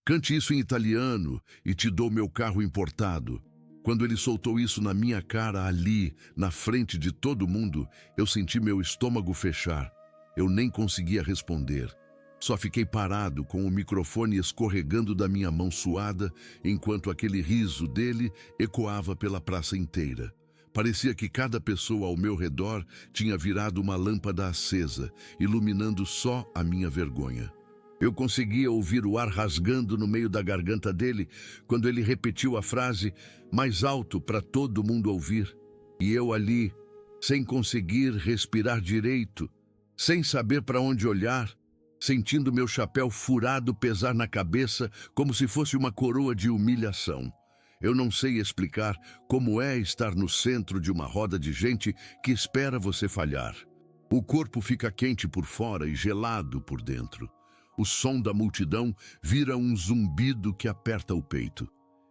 Cante isso em italiano e te dou meu carro importado. Quando ele soltou isso na minha cara ali, na frente de todo mundo, eu senti meu estômago fechar. Eu nem conseguia responder. Só fiquei parado com o microfone escorregando da minha mão suada, enquanto aquele riso dele ecoava pela praça inteira. Parecia que cada pessoa ao meu redor tinha virado uma lâmpada acesa, iluminando só a minha vergonha. Eu conseguia ouvir o ar rasgando no meio da garganta dele quando ele repetiu a frase mais alto para todo mundo ouvir. E eu ali, sem conseguir respirar direito, sem saber para onde olhar, sentindo meu chapéu furado pesar na cabeça como se fosse uma coroa de humilhação. Eu não sei explicar como é estar no centro de uma roda de gente que espera você falhar. O corpo fica quente por fora e gelado por dentro. O som da multidão vira um zumbido que aperta o peito.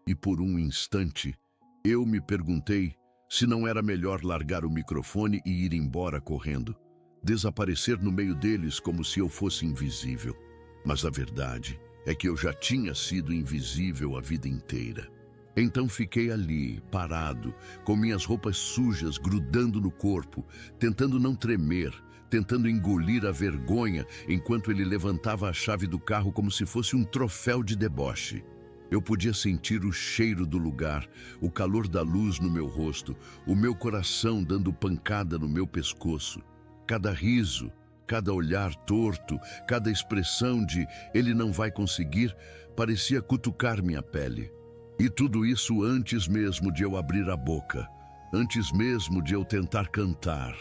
E por um instante, eu me perguntei se não era melhor largar o microfone e ir embora correndo. Desaparecer no meio deles como se eu fosse invisível. Mas a verdade é que eu já tinha sido invisível a vida inteira. Então fiquei ali, parado, com minhas roupas sujas grudando no corpo, tentando não tremer, tentando engolir a vergonha enquanto ele levantava a chave do carro como se fosse um troféu de deboche. Eu podia sentir o cheiro do lugar, o calor da luz no meu rosto, o meu coração dando pancada no meu pescoço. Cada riso, cada olhar torto, cada expressão de "ele não vai conseguir" parecia cutucar minha pele. E tudo isso antes mesmo de eu abrir a boca, antes mesmo de eu tentar cantar.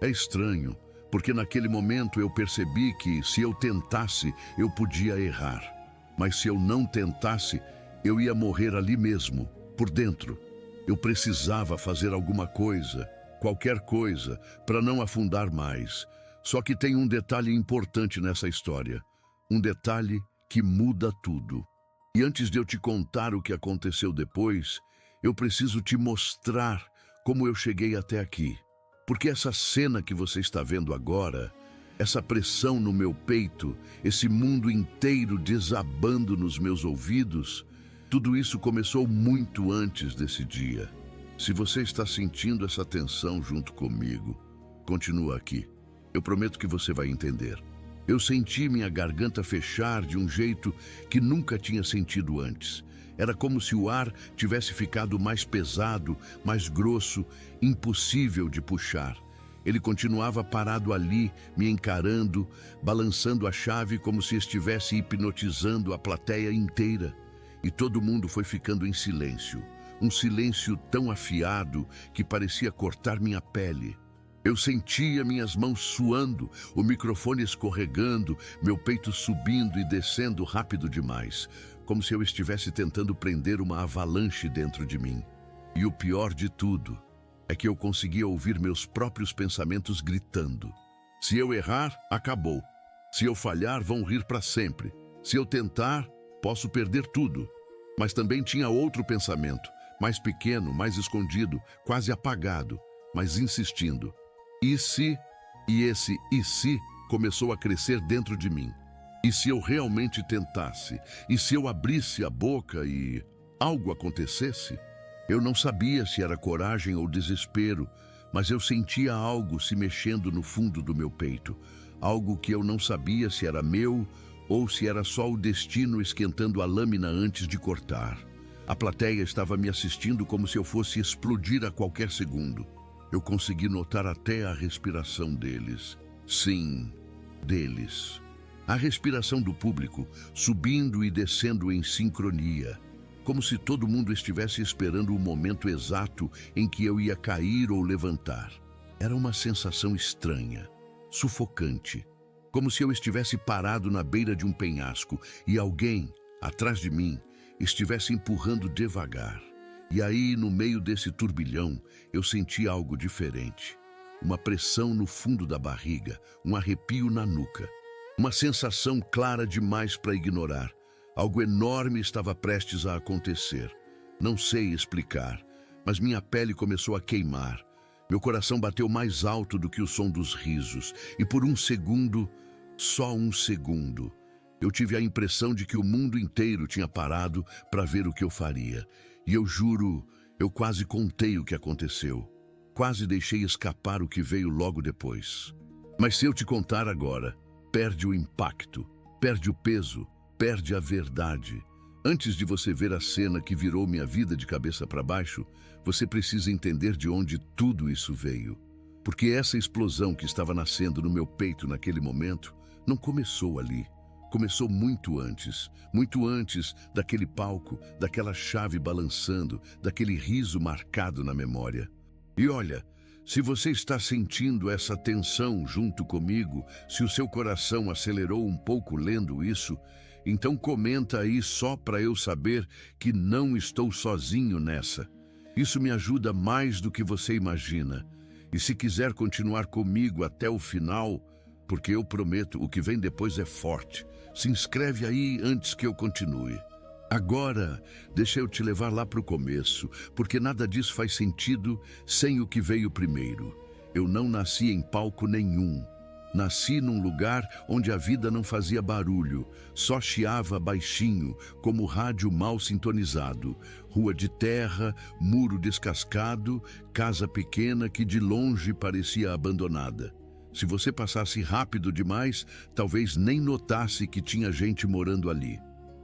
É estranho, porque naquele momento eu percebi que se eu tentasse, eu podia errar. Mas se eu não tentasse, eu ia morrer ali mesmo, por dentro. Eu precisava fazer alguma coisa, qualquer coisa, para não afundar mais. Só que tem um detalhe importante nessa história. Um detalhe que muda tudo. E antes de eu te contar o que aconteceu depois, eu preciso te mostrar como eu cheguei até aqui. Porque essa cena que você está vendo agora, essa pressão no meu peito, esse mundo inteiro desabando nos meus ouvidos, tudo isso começou muito antes desse dia. Se você está sentindo essa tensão junto comigo, continua aqui. Eu prometo que você vai entender. Eu senti minha garganta fechar de um jeito que nunca tinha sentido antes. Era como se o ar tivesse ficado mais pesado, mais grosso, impossível de puxar. Ele continuava parado ali, me encarando, balançando a chave como se estivesse hipnotizando a plateia inteira. E todo mundo foi ficando em silêncio. Um silêncio tão afiado que parecia cortar minha pele. Eu sentia minhas mãos suando, o microfone escorregando, meu peito subindo e descendo rápido demais, como se eu estivesse tentando prender uma avalanche dentro de mim. E o pior de tudo é que eu conseguia ouvir meus próprios pensamentos gritando. Se eu errar, acabou. Se eu falhar, vão rir para sempre. Se eu tentar, posso perder tudo. Mas também tinha outro pensamento, mais pequeno, mais escondido, quase apagado, mas insistindo. E se? E esse "e se" começou a crescer dentro de mim. E se eu realmente tentasse? E se eu abrisse a boca e algo acontecesse? Eu não sabia se era coragem ou desespero, mas eu sentia algo se mexendo no fundo do meu peito. Algo que eu não sabia se era meu ou se era só o destino esquentando a lâmina antes de cortar. A plateia estava me assistindo como se eu fosse explodir a qualquer segundo. Eu consegui notar até a respiração deles. Sim, deles. A respiração do público, subindo e descendo em sincronia, como se todo mundo estivesse esperando o momento exato em que eu ia cair ou levantar. Era uma sensação estranha, sufocante, como se eu estivesse parado na beira de um penhasco e alguém, atrás de mim, estivesse empurrando devagar. E aí, no meio desse turbilhão, eu senti algo diferente. Uma pressão no fundo da barriga, um arrepio na nuca. Uma sensação clara demais para ignorar. Algo enorme estava prestes a acontecer. Não sei explicar, mas minha pele começou a queimar. Meu coração bateu mais alto do que o som dos risos. E por um segundo, só um segundo, Eu tive a impressão de que o mundo inteiro tinha parado para ver o que eu faria. E eu juro, eu quase contei o que aconteceu. Quase deixei escapar o que veio logo depois. Mas se eu te contar agora, perde o impacto, perde o peso, perde a verdade. Antes de você ver a cena que virou minha vida de cabeça para baixo, você precisa entender de onde tudo isso veio. Porque essa explosão que estava nascendo no meu peito naquele momento não começou ali. Começou muito antes daquele palco, daquela chave balançando, daquele riso marcado na memória. E olha, se você está sentindo essa tensão junto comigo, se o seu coração acelerou um pouco lendo isso, então comenta aí só para eu saber que não estou sozinho nessa. Isso me ajuda mais do que você imagina. E se quiser continuar comigo até o final, porque eu prometo, o que vem depois é forte. Se inscreve aí antes que eu continue. Agora, deixa eu te levar lá para o começo, porque nada disso faz sentido sem o que veio primeiro. Eu não nasci em palco nenhum. Nasci num lugar onde a vida não fazia barulho, só chiava baixinho, como rádio mal sintonizado. Rua de terra, muro descascado, casa pequena que de longe parecia abandonada. Se você passasse rápido demais, talvez nem notasse que tinha gente morando ali.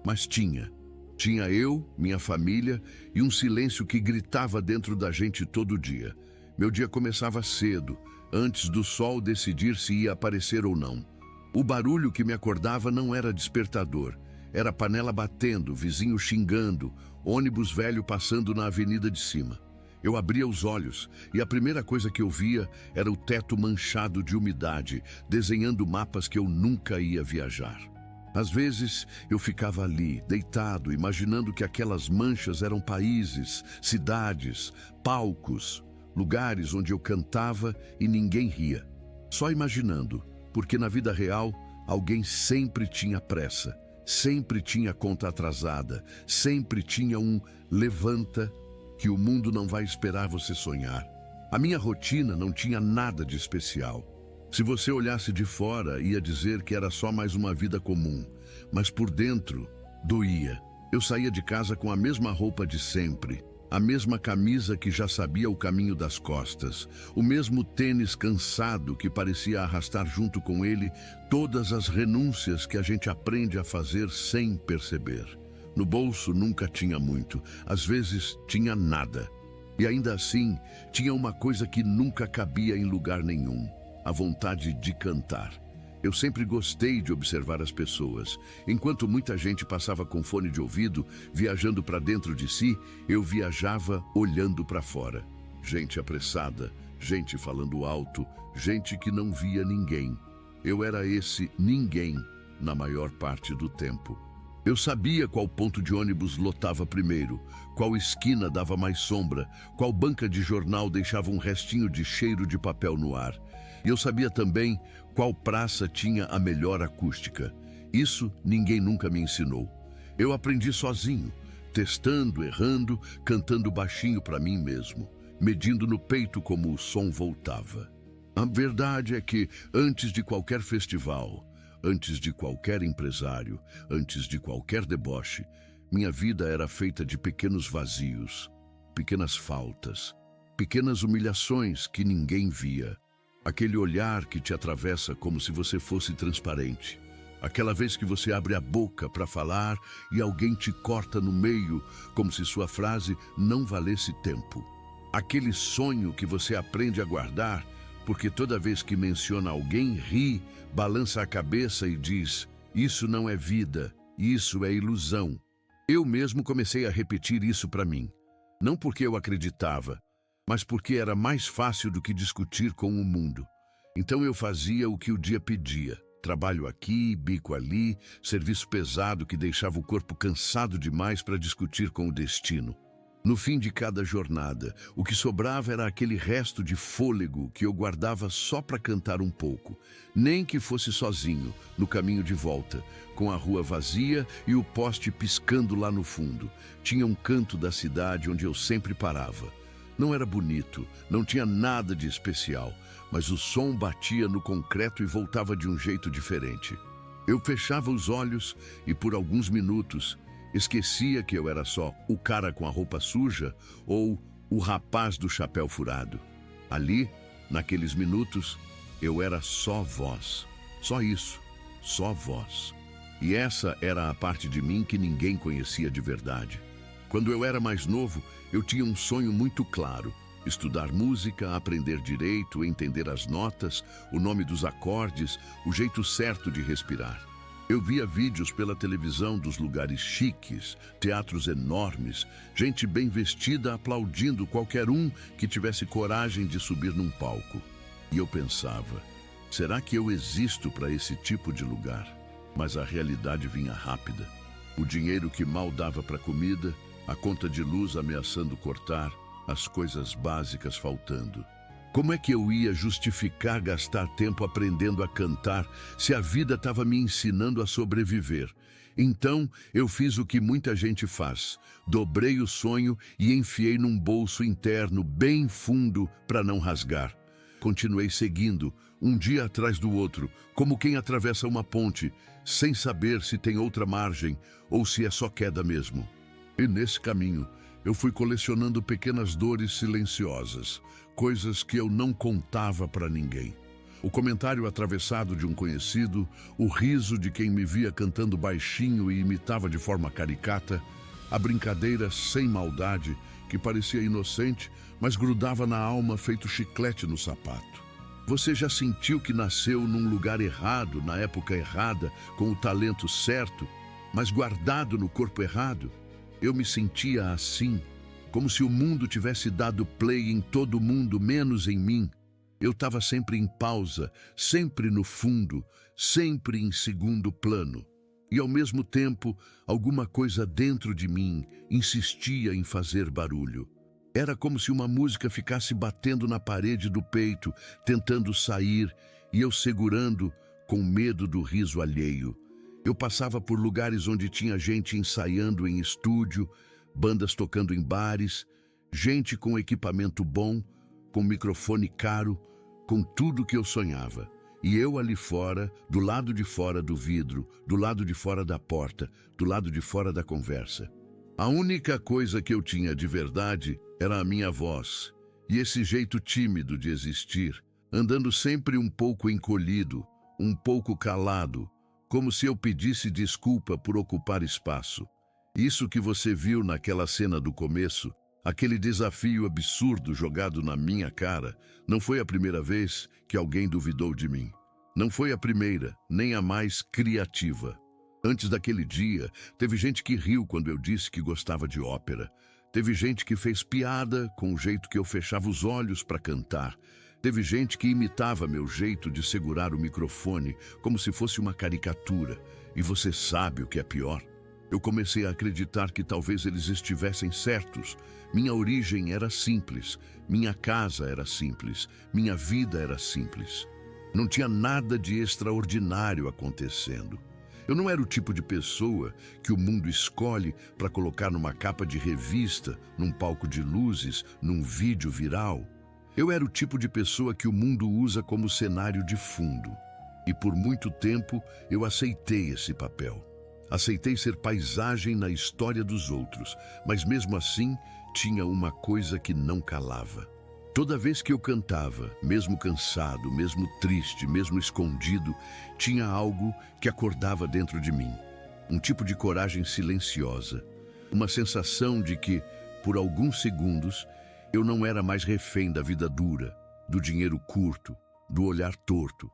Mas tinha. Tinha eu, minha família e um silêncio que gritava dentro da gente todo dia. Meu dia começava cedo, antes do sol decidir se ia aparecer ou não. O barulho que me acordava não era despertador. Era panela batendo, vizinho xingando, ônibus velho passando na avenida de cima. Eu abria os olhos e a primeira coisa que eu via era o teto manchado de umidade, desenhando mapas que eu nunca ia viajar. Às vezes, eu ficava ali, deitado, imaginando que aquelas manchas eram países, cidades, palcos, lugares onde eu cantava e ninguém ria. Só imaginando, porque na vida real, alguém sempre tinha pressa, sempre tinha conta atrasada, sempre tinha um levanta, que o mundo não vai esperar você sonhar. A minha rotina não tinha nada de especial. Se você olhasse de fora, ia dizer que era só mais uma vida comum. Mas por dentro, doía. Eu saía de casa com a mesma roupa de sempre, a mesma camisa que já sabia o caminho das costas, o mesmo tênis cansado que parecia arrastar junto com ele todas as renúncias que a gente aprende a fazer sem perceber. No bolso nunca tinha muito, às vezes tinha nada. E ainda assim, tinha uma coisa que nunca cabia em lugar nenhum: a vontade de cantar. Eu sempre gostei de observar as pessoas. Enquanto muita gente passava com fone de ouvido, viajando para dentro de si, eu viajava olhando para fora. Gente apressada, gente falando alto, gente que não via ninguém. Eu era esse ninguém na maior parte do tempo. Eu sabia qual ponto de ônibus lotava primeiro, qual esquina dava mais sombra, qual banca de jornal deixava um restinho de cheiro de papel no ar. E eu sabia também qual praça tinha a melhor acústica. Isso ninguém nunca me ensinou. Eu aprendi sozinho, testando, errando, cantando baixinho para mim mesmo, medindo no peito como o som voltava. A verdade é que, antes de qualquer festival, antes de qualquer empresário, antes de qualquer deboche, minha vida era feita de pequenos vazios, pequenas faltas, pequenas humilhações que ninguém via. Aquele olhar que te atravessa como se você fosse transparente. Aquela vez que você abre a boca para falar e alguém te corta no meio, como se sua frase não valesse tempo. Aquele sonho que você aprende a guardar, porque toda vez que menciona alguém, ri, balança a cabeça e diz: isso não é vida, isso é ilusão. Eu mesmo comecei a repetir isso para mim. Não porque eu acreditava, mas porque era mais fácil do que discutir com o mundo. Então eu fazia o que o dia pedia. Trabalho aqui, bico ali, serviço pesado que deixava o corpo cansado demais para discutir com o destino. No fim de cada jornada, o que sobrava era aquele resto de fôlego que eu guardava só para cantar um pouco, nem que fosse sozinho, no caminho de volta, com a rua vazia e o poste piscando lá no fundo. Tinha um canto da cidade onde eu sempre parava. Não era bonito, não tinha nada de especial, mas o som batia no concreto e voltava de um jeito diferente. Eu fechava os olhos e por alguns minutos esquecia que eu era só o cara com a roupa suja ou o rapaz do chapéu furado. Ali, naqueles minutos, eu era só voz. Só isso, só voz. E essa era a parte de mim que ninguém conhecia de verdade. Quando eu era mais novo, eu tinha um sonho muito claro: estudar música, aprender direito, entender as notas, o nome dos acordes, o jeito certo de respirar. Eu via vídeos pela televisão dos lugares chiques, teatros enormes, gente bem vestida aplaudindo qualquer um que tivesse coragem de subir num palco. E eu pensava, será que eu existo para esse tipo de lugar? Mas a realidade vinha rápida. O dinheiro que mal dava para comida, a conta de luz ameaçando cortar, as coisas básicas faltando. Como é que eu ia justificar gastar tempo aprendendo a cantar se a vida estava me ensinando a sobreviver? Então eu fiz o que muita gente faz: dobrei o sonho e enfiei num bolso interno bem fundo para não rasgar. Continuei seguindo, um dia atrás do outro, como quem atravessa uma ponte, sem saber se tem outra margem ou se é só queda mesmo. E nesse caminho, eu fui colecionando pequenas dores silenciosas, coisas que eu não contava para ninguém. O comentário atravessado de um conhecido, o riso de quem me via cantando baixinho e imitava de forma caricata, a brincadeira sem maldade, que parecia inocente, mas grudava na alma feito chiclete no sapato. Você já sentiu que nasceu num lugar errado, na época errada, com o talento certo, mas guardado no corpo errado? Eu me sentia assim, como se o mundo tivesse dado play em todo mundo, menos em mim. Eu estava sempre em pausa, sempre no fundo, sempre em segundo plano. E ao mesmo tempo, alguma coisa dentro de mim insistia em fazer barulho. Era como se uma música ficasse batendo na parede do peito, tentando sair, e eu segurando, com medo do riso alheio. Eu passava por lugares onde tinha gente ensaiando em estúdio, bandas tocando em bares, gente com equipamento bom, com microfone caro, com tudo que eu sonhava. E eu ali fora, do lado de fora do vidro, do lado de fora da porta, do lado de fora da conversa. A única coisa que eu tinha de verdade era a minha voz e esse jeito tímido de existir, andando sempre um pouco encolhido, um pouco calado, como se eu pedisse desculpa por ocupar espaço. Isso que você viu naquela cena do começo, aquele desafio absurdo jogado na minha cara, não foi a primeira vez que alguém duvidou de mim. Não foi a primeira, nem a mais criativa. Antes daquele dia, teve gente que riu quando eu disse que gostava de ópera. Teve gente que fez piada com o jeito que eu fechava os olhos para cantar. Teve gente que imitava meu jeito de segurar o microfone como se fosse uma caricatura. E você sabe o que é pior? Eu comecei a acreditar que talvez eles estivessem certos. Minha origem era simples, minha casa era simples, minha vida era simples. Não tinha nada de extraordinário acontecendo. Eu não era o tipo de pessoa que o mundo escolhe para colocar numa capa de revista, num palco de luzes, num vídeo viral. Eu era o tipo de pessoa que o mundo usa como cenário de fundo. E por muito tempo eu aceitei esse papel. Aceitei ser paisagem na história dos outros, mas mesmo assim tinha uma coisa que não calava. Toda vez que eu cantava, mesmo cansado, mesmo triste, mesmo escondido, tinha algo que acordava dentro de mim. Um tipo de coragem silenciosa. Uma sensação de que, por alguns segundos, eu não era mais refém da vida dura, do dinheiro curto, do olhar torto.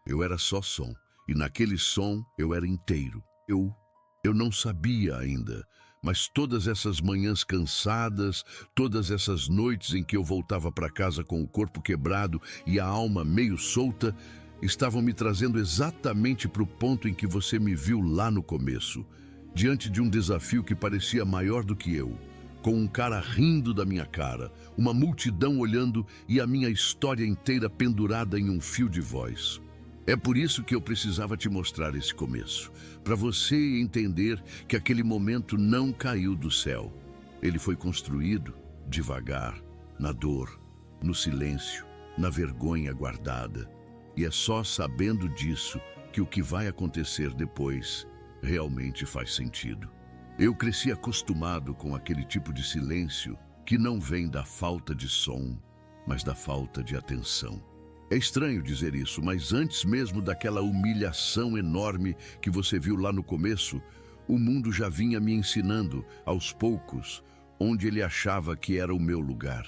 Eu era só som, e naquele som eu era inteiro. Eu não sabia ainda, mas todas essas manhãs cansadas, todas essas noites em que eu voltava para casa com o corpo quebrado e a alma meio solta, estavam me trazendo exatamente para o ponto em que você me viu lá no começo, diante de um desafio que parecia maior do que eu, com um cara rindo da minha cara, uma multidão olhando e a minha história inteira pendurada em um fio de voz. É por isso que eu precisava te mostrar esse começo, para você entender que aquele momento não caiu do céu. Ele foi construído devagar, na dor, no silêncio, na vergonha guardada. E é só sabendo disso que o que vai acontecer depois realmente faz sentido. Eu cresci acostumado com aquele tipo de silêncio que não vem da falta de som, mas da falta de atenção. É estranho dizer isso, mas antes mesmo daquela humilhação enorme que você viu lá no começo, o mundo já vinha me ensinando, aos poucos, onde ele achava que era o meu lugar.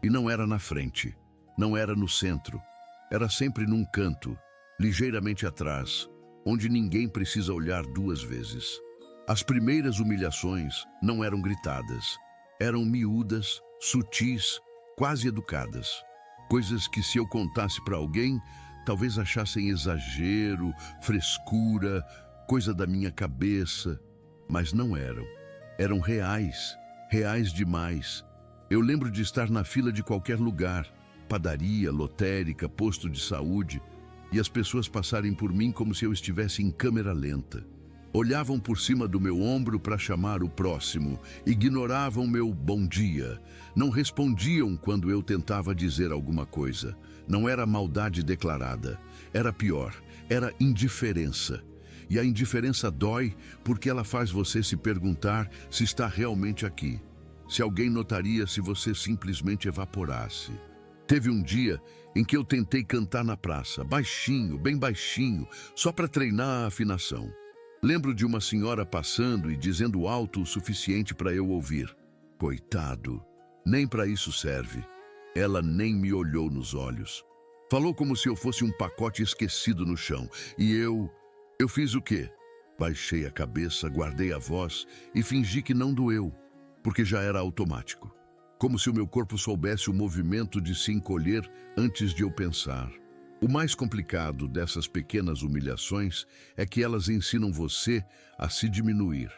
E não era na frente, não era no centro, era sempre num canto, ligeiramente atrás, onde ninguém precisa olhar duas vezes. As primeiras humilhações não eram gritadas, eram miúdas, sutis, quase educadas. Coisas que, se eu contasse para alguém, talvez achassem exagero, frescura, coisa da minha cabeça. Mas não eram. Eram reais, reais demais. Eu lembro de estar na fila de qualquer lugar, padaria, lotérica, posto de saúde, e as pessoas passarem por mim como se eu estivesse em câmera lenta. Olhavam por cima do meu ombro para chamar o próximo, ignoravam meu bom dia, não respondiam quando eu tentava dizer alguma coisa. Não era maldade declarada, era pior, era indiferença. E a indiferença dói porque ela faz você se perguntar se está realmente aqui, se alguém notaria se você simplesmente evaporasse. Teve um dia em que eu tentei cantar na praça, baixinho, bem baixinho, só para treinar a afinação. Lembro de uma senhora passando e dizendo alto o suficiente para eu ouvir. Coitado, nem para isso serve. Ela nem me olhou nos olhos. Falou como se eu fosse um pacote esquecido no chão. E eu fiz o quê? Baixei a cabeça, guardei a voz e fingi que não doeu, porque já era automático. Como se o meu corpo soubesse o movimento de se encolher antes de eu pensar. O mais complicado dessas pequenas humilhações é que elas ensinam você a se diminuir.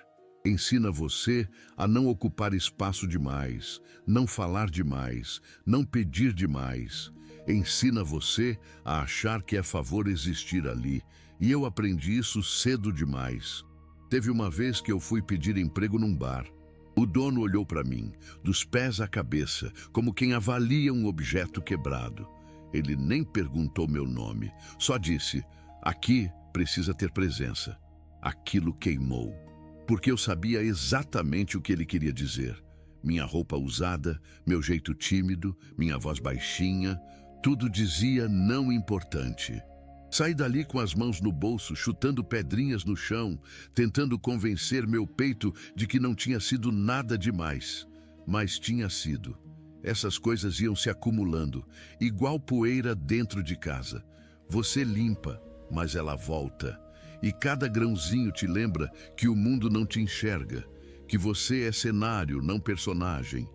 Ensina você a não ocupar espaço demais, não falar demais, não pedir demais. Ensina você a achar que é favor existir ali. E eu aprendi isso cedo demais. Teve uma vez que eu fui pedir emprego num bar. O dono olhou para mim, dos pés à cabeça, como quem avalia um objeto quebrado. Ele nem perguntou meu nome, só disse, aqui precisa ter presença. Aquilo queimou, porque eu sabia exatamente o que ele queria dizer. Minha roupa usada, meu jeito tímido, minha voz baixinha, tudo dizia não importante. Saí dali com as mãos no bolso, chutando pedrinhas no chão, tentando convencer meu peito de que não tinha sido nada demais, mas tinha sido. Essas coisas iam se acumulando, igual poeira dentro de casa. Você limpa, mas ela volta. E cada grãozinho te lembra que o mundo não te enxerga, que você é cenário, não personagem.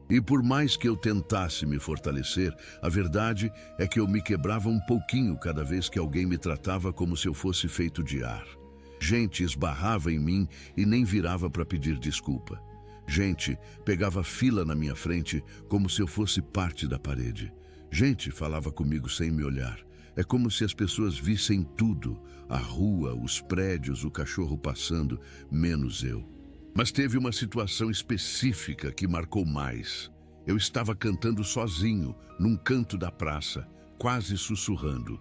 E por mais que eu tentasse me fortalecer, a verdade é que eu me quebrava um pouquinho cada vez que alguém me tratava como se eu fosse feito de ar. Gente esbarrava em mim e nem virava para pedir desculpa. Gente pegava fila na minha frente como se eu fosse parte da parede. Gente falava comigo sem me olhar. É como se as pessoas vissem tudo, a rua, os prédios, o cachorro passando, menos eu. Mas teve uma situação específica que marcou mais. Eu estava cantando sozinho, num canto da praça, quase sussurrando,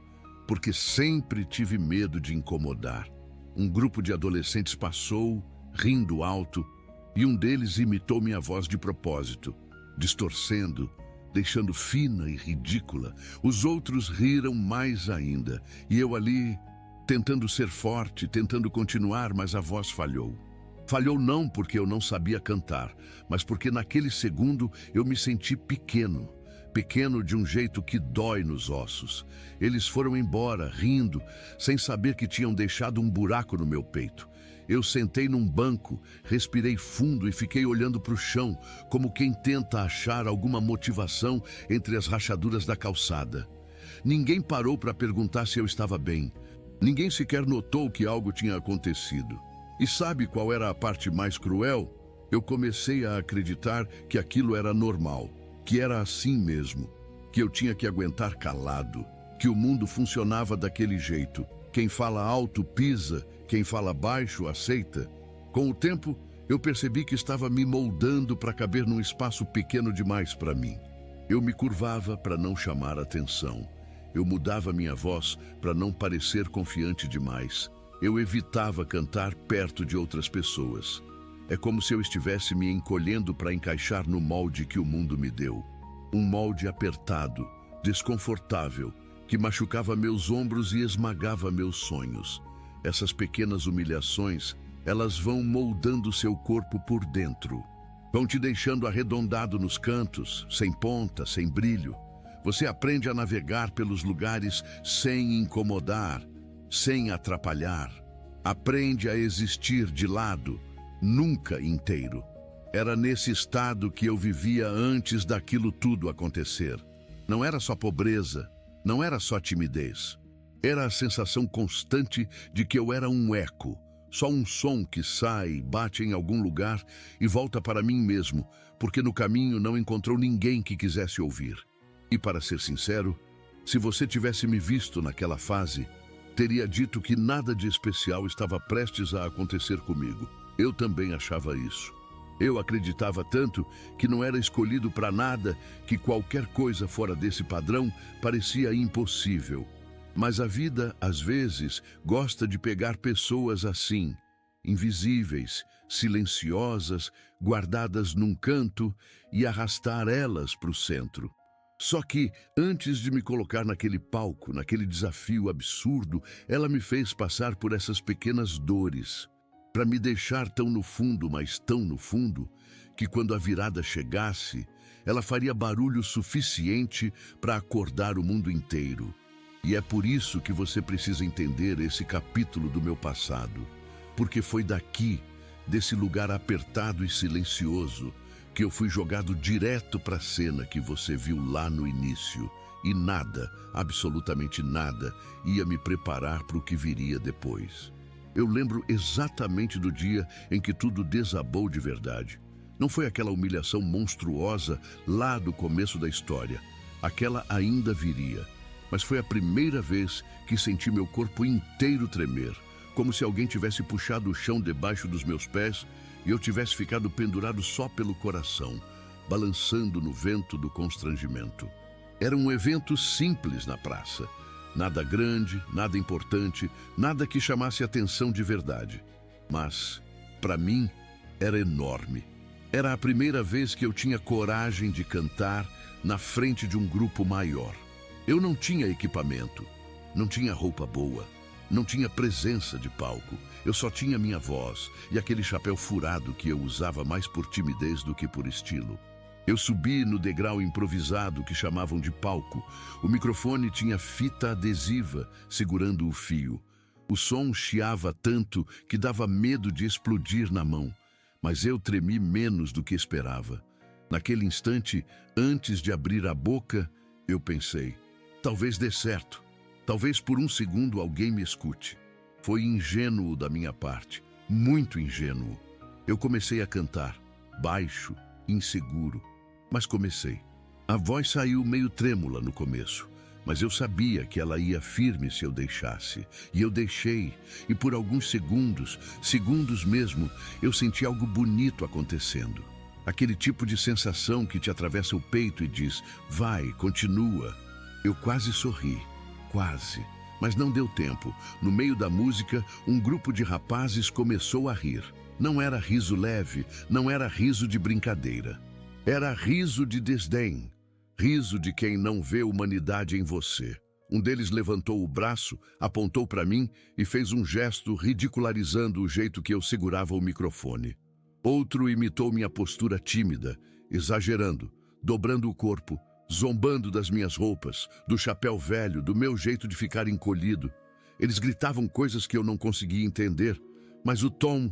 porque sempre tive medo de incomodar. Um grupo de adolescentes passou, rindo alto, e um deles imitou minha voz de propósito, distorcendo, deixando fina e ridícula. Os outros riram mais ainda, e eu ali, tentando ser forte, tentando continuar, mas a voz falhou. Falhou não porque eu não sabia cantar, mas porque naquele segundo eu me senti pequeno. Pequeno de um jeito que dói nos ossos. Eles foram embora, rindo, sem saber que tinham deixado um buraco no meu peito. Eu sentei num banco, respirei fundo e fiquei olhando para o chão, como quem tenta achar alguma motivação entre as rachaduras da calçada. Ninguém parou para perguntar se eu estava bem. Ninguém sequer notou que algo tinha acontecido. E sabe qual era a parte mais cruel? Eu comecei a acreditar que aquilo era normal, que era assim mesmo, que eu tinha que aguentar calado, que o mundo funcionava daquele jeito. Quem fala alto pisa, quem fala baixo aceita. Com o tempo, eu percebi que estava me moldando para caber num espaço pequeno demais para mim. Eu me curvava para não chamar atenção. Eu mudava minha voz para não parecer confiante demais. Eu evitava cantar perto de outras pessoas. É como se eu estivesse me encolhendo para encaixar no molde que o mundo me deu. Um molde apertado, desconfortável, que machucava meus ombros e esmagava meus sonhos. Essas pequenas humilhações, elas vão moldando seu corpo por dentro. Vão te deixando arredondado nos cantos, sem ponta, sem brilho. Você aprende a navegar pelos lugares sem incomodar, sem atrapalhar. Aprende a existir de lado, nunca inteiro. Era nesse estado que eu vivia antes daquilo tudo acontecer. Não era só pobreza, não era só timidez. Era a sensação constante de que eu era um eco, só um som que sai, bate em algum lugar e volta para mim mesmo, porque no caminho não encontrou ninguém que quisesse ouvir. E para ser sincero, se você tivesse me visto naquela fase, teria dito que nada de especial estava prestes a acontecer comigo. Eu também achava isso. Eu acreditava tanto que não era escolhido para nada, que qualquer coisa fora desse padrão parecia impossível. Mas a vida, às vezes, gosta de pegar pessoas assim, invisíveis, silenciosas, guardadas num canto e arrastar elas para o centro. Só que, antes de me colocar naquele palco, naquele desafio absurdo, ela me fez passar por essas pequenas dores, para me deixar tão no fundo, mas tão no fundo, que quando a virada chegasse, ela faria barulho suficiente para acordar o mundo inteiro. E é por isso que você precisa entender esse capítulo do meu passado, porque foi daqui, desse lugar apertado e silencioso, que eu fui jogado direto para a cena que você viu lá no início, e nada, absolutamente nada, ia me preparar para o que viria depois. Eu lembro exatamente do dia em que tudo desabou de verdade. Não foi aquela humilhação monstruosa lá do começo da história. Aquela ainda viria. Mas foi a primeira vez que senti meu corpo inteiro tremer, como se alguém tivesse puxado o chão debaixo dos meus pés e eu tivesse ficado pendurado só pelo coração, balançando no vento do constrangimento. Era um evento simples na praça. Nada grande, nada importante, nada que chamasse atenção de verdade. Mas, para mim, era enorme. Era a primeira vez que eu tinha coragem de cantar na frente de um grupo maior. Eu não tinha equipamento, não tinha roupa boa, não tinha presença de palco. Eu só tinha minha voz e aquele chapéu furado que eu usava mais por timidez do que por estilo. Eu subi no degrau improvisado que chamavam de palco. O microfone tinha fita adesiva segurando o fio. O som chiava tanto que dava medo de explodir na mão. Mas eu tremi menos do que esperava. Naquele instante, antes de abrir a boca, eu pensei, talvez dê certo. Talvez por um segundo alguém me escute. Foi ingênuo da minha parte, muito ingênuo. Eu comecei a cantar, baixo, inseguro. Mas comecei. A voz saiu meio trêmula no começo, mas eu sabia que ela ia firme se eu deixasse. E eu deixei, e por alguns segundos, segundos mesmo, eu senti algo bonito acontecendo. Aquele tipo de sensação que te atravessa o peito e diz, vai, continua. Eu quase sorri, quase. Mas não deu tempo. No meio da música, um grupo de rapazes começou a rir. Não era riso leve, não era riso de brincadeira. Era riso de desdém, riso de quem não vê humanidade em você. Um deles levantou o braço, apontou para mim e fez um gesto ridicularizando o jeito que eu segurava o microfone. Outro imitou minha postura tímida, exagerando, dobrando o corpo, zombando das minhas roupas, do chapéu velho, do meu jeito de ficar encolhido. Eles gritavam coisas que eu não conseguia entender, mas o tom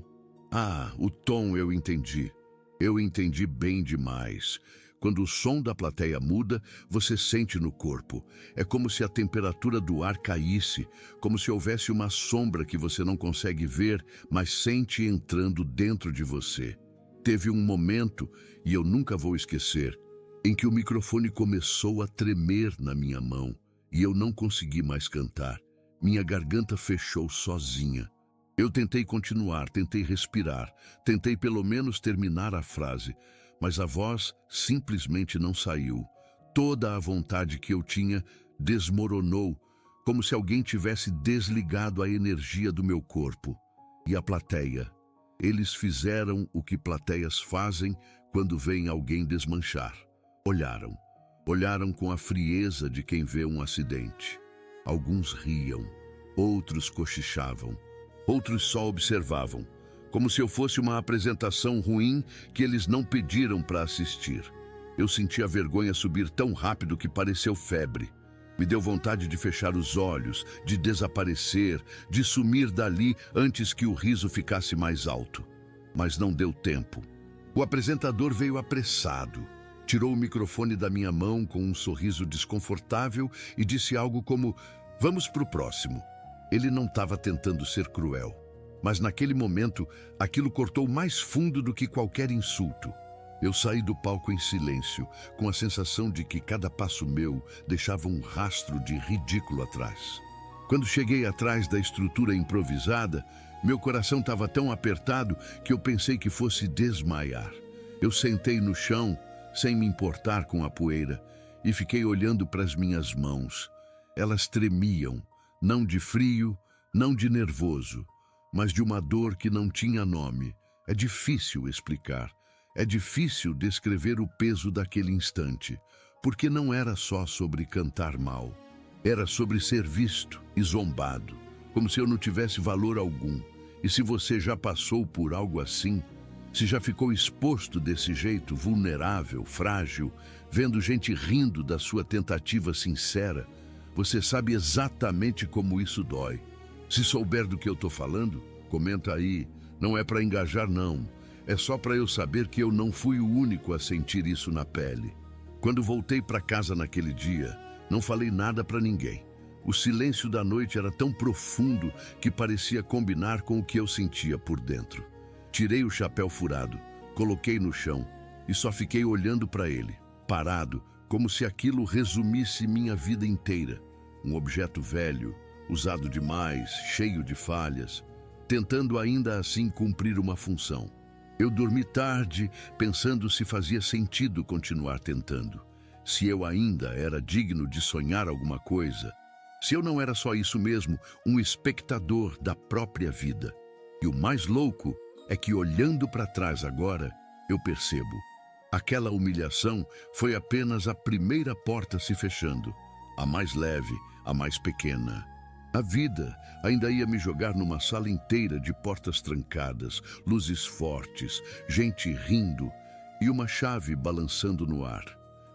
eu entendi. Eu entendi bem demais. Quando o som da plateia muda, você sente no corpo. É como se a temperatura do ar caísse, como se houvesse uma sombra que você não consegue ver, mas sente entrando dentro de você. Teve um momento, e eu nunca vou esquecer, em que o microfone começou a tremer na minha mão e eu não consegui mais cantar. Minha garganta fechou sozinha. Eu tentei continuar, tentei respirar, tentei pelo menos terminar a frase, mas a voz simplesmente não saiu. Toda a vontade que eu tinha desmoronou, como se alguém tivesse desligado a energia do meu corpo. E a plateia? Eles fizeram o que plateias fazem quando veem alguém desmanchar. Olharam. Olharam com a frieza de quem vê um acidente. Alguns riam, outros cochichavam, outros só observavam, como se eu fosse uma apresentação ruim que eles não pediram para assistir. Eu senti a vergonha subir tão rápido que pareceu febre. Me deu vontade de fechar os olhos, de desaparecer, de sumir dali antes que o riso ficasse mais alto. Mas não deu tempo. O apresentador veio apressado, tirou o microfone da minha mão com um sorriso desconfortável e disse algo como: "Vamos para o próximo." Ele não estava tentando ser cruel, mas naquele momento aquilo cortou mais fundo do que qualquer insulto. Eu saí do palco em silêncio, com a sensação de que cada passo meu deixava um rastro de ridículo atrás. Quando cheguei atrás da estrutura improvisada, meu coração estava tão apertado que eu pensei que fosse desmaiar. Eu sentei no chão, sem me importar com a poeira, e fiquei olhando para as minhas mãos. Elas tremiam, não de frio, não de nervoso, mas de uma dor que não tinha nome. É difícil explicar. É difícil descrever o peso daquele instante, porque não era só sobre cantar mal. Era sobre ser visto e zombado, como se eu não tivesse valor algum. E se você já passou por algo assim, se já ficou exposto desse jeito, vulnerável, frágil, vendo gente rindo da sua tentativa sincera, você sabe exatamente como isso dói. Se souber do que eu estou falando, comenta aí. Não é para engajar, não. É só para eu saber que eu não fui o único a sentir isso na pele. Quando voltei para casa naquele dia, não falei nada para ninguém. O silêncio da noite era tão profundo que parecia combinar com o que eu sentia por dentro. Tirei o chapéu furado, coloquei no chão e só fiquei olhando para ele, parado, como se aquilo resumisse minha vida inteira. Um objeto velho, usado demais, cheio de falhas, tentando ainda assim cumprir uma função. Eu dormi tarde, pensando se fazia sentido continuar tentando. Se eu ainda era digno de sonhar alguma coisa. Se eu não era só isso mesmo, um espectador da própria vida. E o mais louco é que, olhando para trás agora, eu percebo. Aquela humilhação foi apenas a primeira porta se fechando. A mais leve, a mais pequena. A vida ainda ia me jogar numa sala inteira de portas trancadas, luzes fortes, gente rindo e uma chave balançando no ar,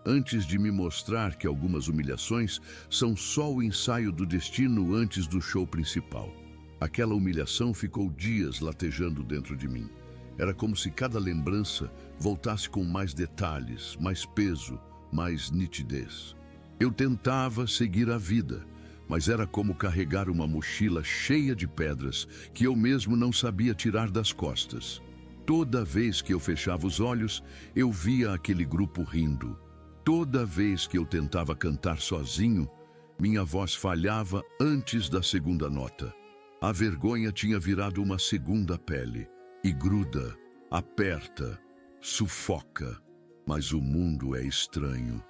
antes de me mostrar que algumas humilhações são só o ensaio do destino antes do show principal. Aquela humilhação ficou dias latejando dentro de mim. Era como se cada lembrança voltasse com mais detalhes, mais peso, mais nitidez. Eu tentava seguir a vida, mas era como carregar uma mochila cheia de pedras que eu mesmo não sabia tirar das costas. Toda vez que eu fechava os olhos, eu via aquele grupo rindo. Toda vez que eu tentava cantar sozinho, minha voz falhava antes da segunda nota. A vergonha tinha virado uma segunda pele, e gruda, aperta, sufoca. Mas o mundo é estranho.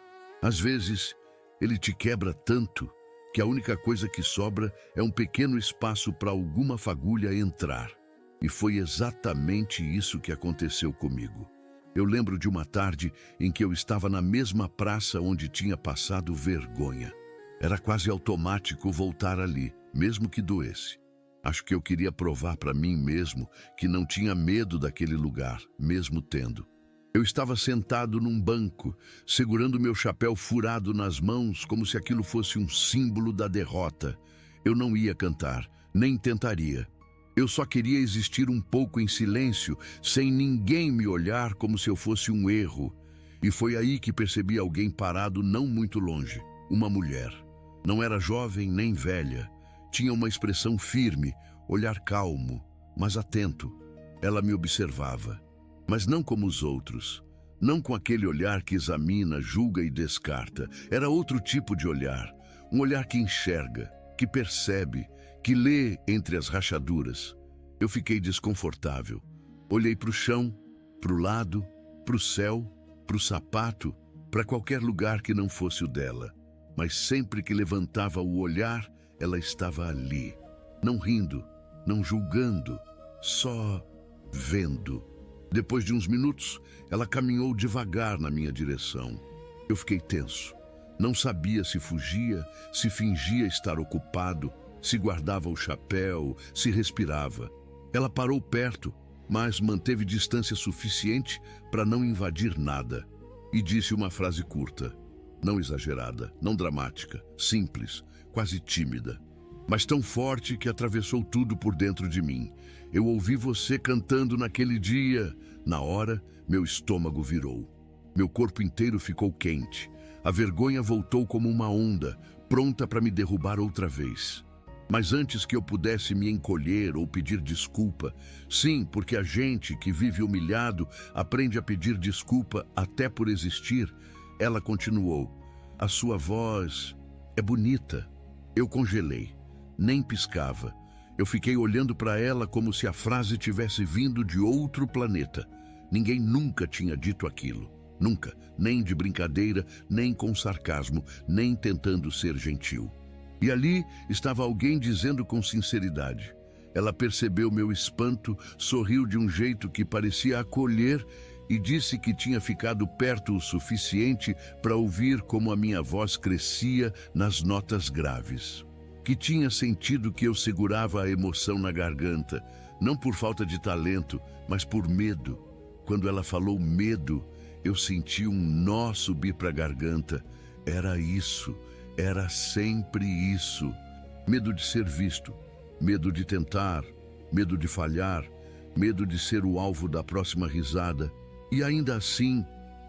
Às vezes, ele te quebra tanto que a única coisa que sobra é um pequeno espaço para alguma fagulha entrar. E foi exatamente isso que aconteceu comigo. Eu lembro de uma tarde em que eu estava na mesma praça onde tinha passado vergonha. Era quase automático voltar ali, mesmo que doesse. Acho que eu queria provar para mim mesmo que não tinha medo daquele lugar, mesmo tendo. Eu estava sentado num banco, segurando meu chapéu furado nas mãos como se aquilo fosse um símbolo da derrota. Eu não ia cantar, nem tentaria. Eu só queria existir um pouco em silêncio, sem ninguém me olhar como se eu fosse um erro. E foi aí que percebi alguém parado não muito longe, uma mulher. Não era jovem nem velha. Tinha uma expressão firme, olhar calmo, mas atento. Ela me observava. Mas não como os outros, não com aquele olhar que examina, julga e descarta. Era outro tipo de olhar, um olhar que enxerga, que percebe, que lê entre as rachaduras. Eu fiquei desconfortável. Olhei para o chão, para o lado, para o céu, para o sapato, para qualquer lugar que não fosse o dela. mas sempre que levantava o olhar, ela estava ali, não rindo, não julgando, só vendo. Depois de uns minutos, ela caminhou devagar na minha direção. Eu fiquei tenso. Não sabia se fugia, se fingia estar ocupado, se guardava o chapéu, se respirava. Ela parou perto, mas manteve distância suficiente para não invadir nada. E disse uma frase curta, não exagerada, não dramática, simples, quase tímida, mas tão forte que atravessou tudo por dentro de mim. Eu ouvi você cantando naquele dia. Na hora, meu estômago virou. Meu corpo inteiro ficou quente. A vergonha voltou como uma onda, pronta para me derrubar outra vez. Mas antes que eu pudesse me encolher ou pedir desculpa, sim, porque a gente que vive humilhado aprende a pedir desculpa até por existir, ela continuou. A sua voz é bonita. Eu congelei, nem piscava. Eu fiquei olhando para ela como se a frase tivesse vindo de outro planeta. Ninguém nunca tinha dito aquilo. Nunca, nem de brincadeira, nem com sarcasmo, nem tentando ser gentil. E ali estava alguém dizendo com sinceridade. Ela percebeu meu espanto, sorriu de um jeito que parecia acolher e disse que tinha ficado perto o suficiente para ouvir como a minha voz crescia nas notas graves. Que tinha sentido que eu segurava a emoção na garganta, não por falta de talento, mas por medo. Quando ela falou medo, eu senti um nó subir para a garganta. Era isso, era sempre isso. Medo de ser visto, medo de tentar, medo de falhar, medo de ser o alvo da próxima risada. E ainda assim,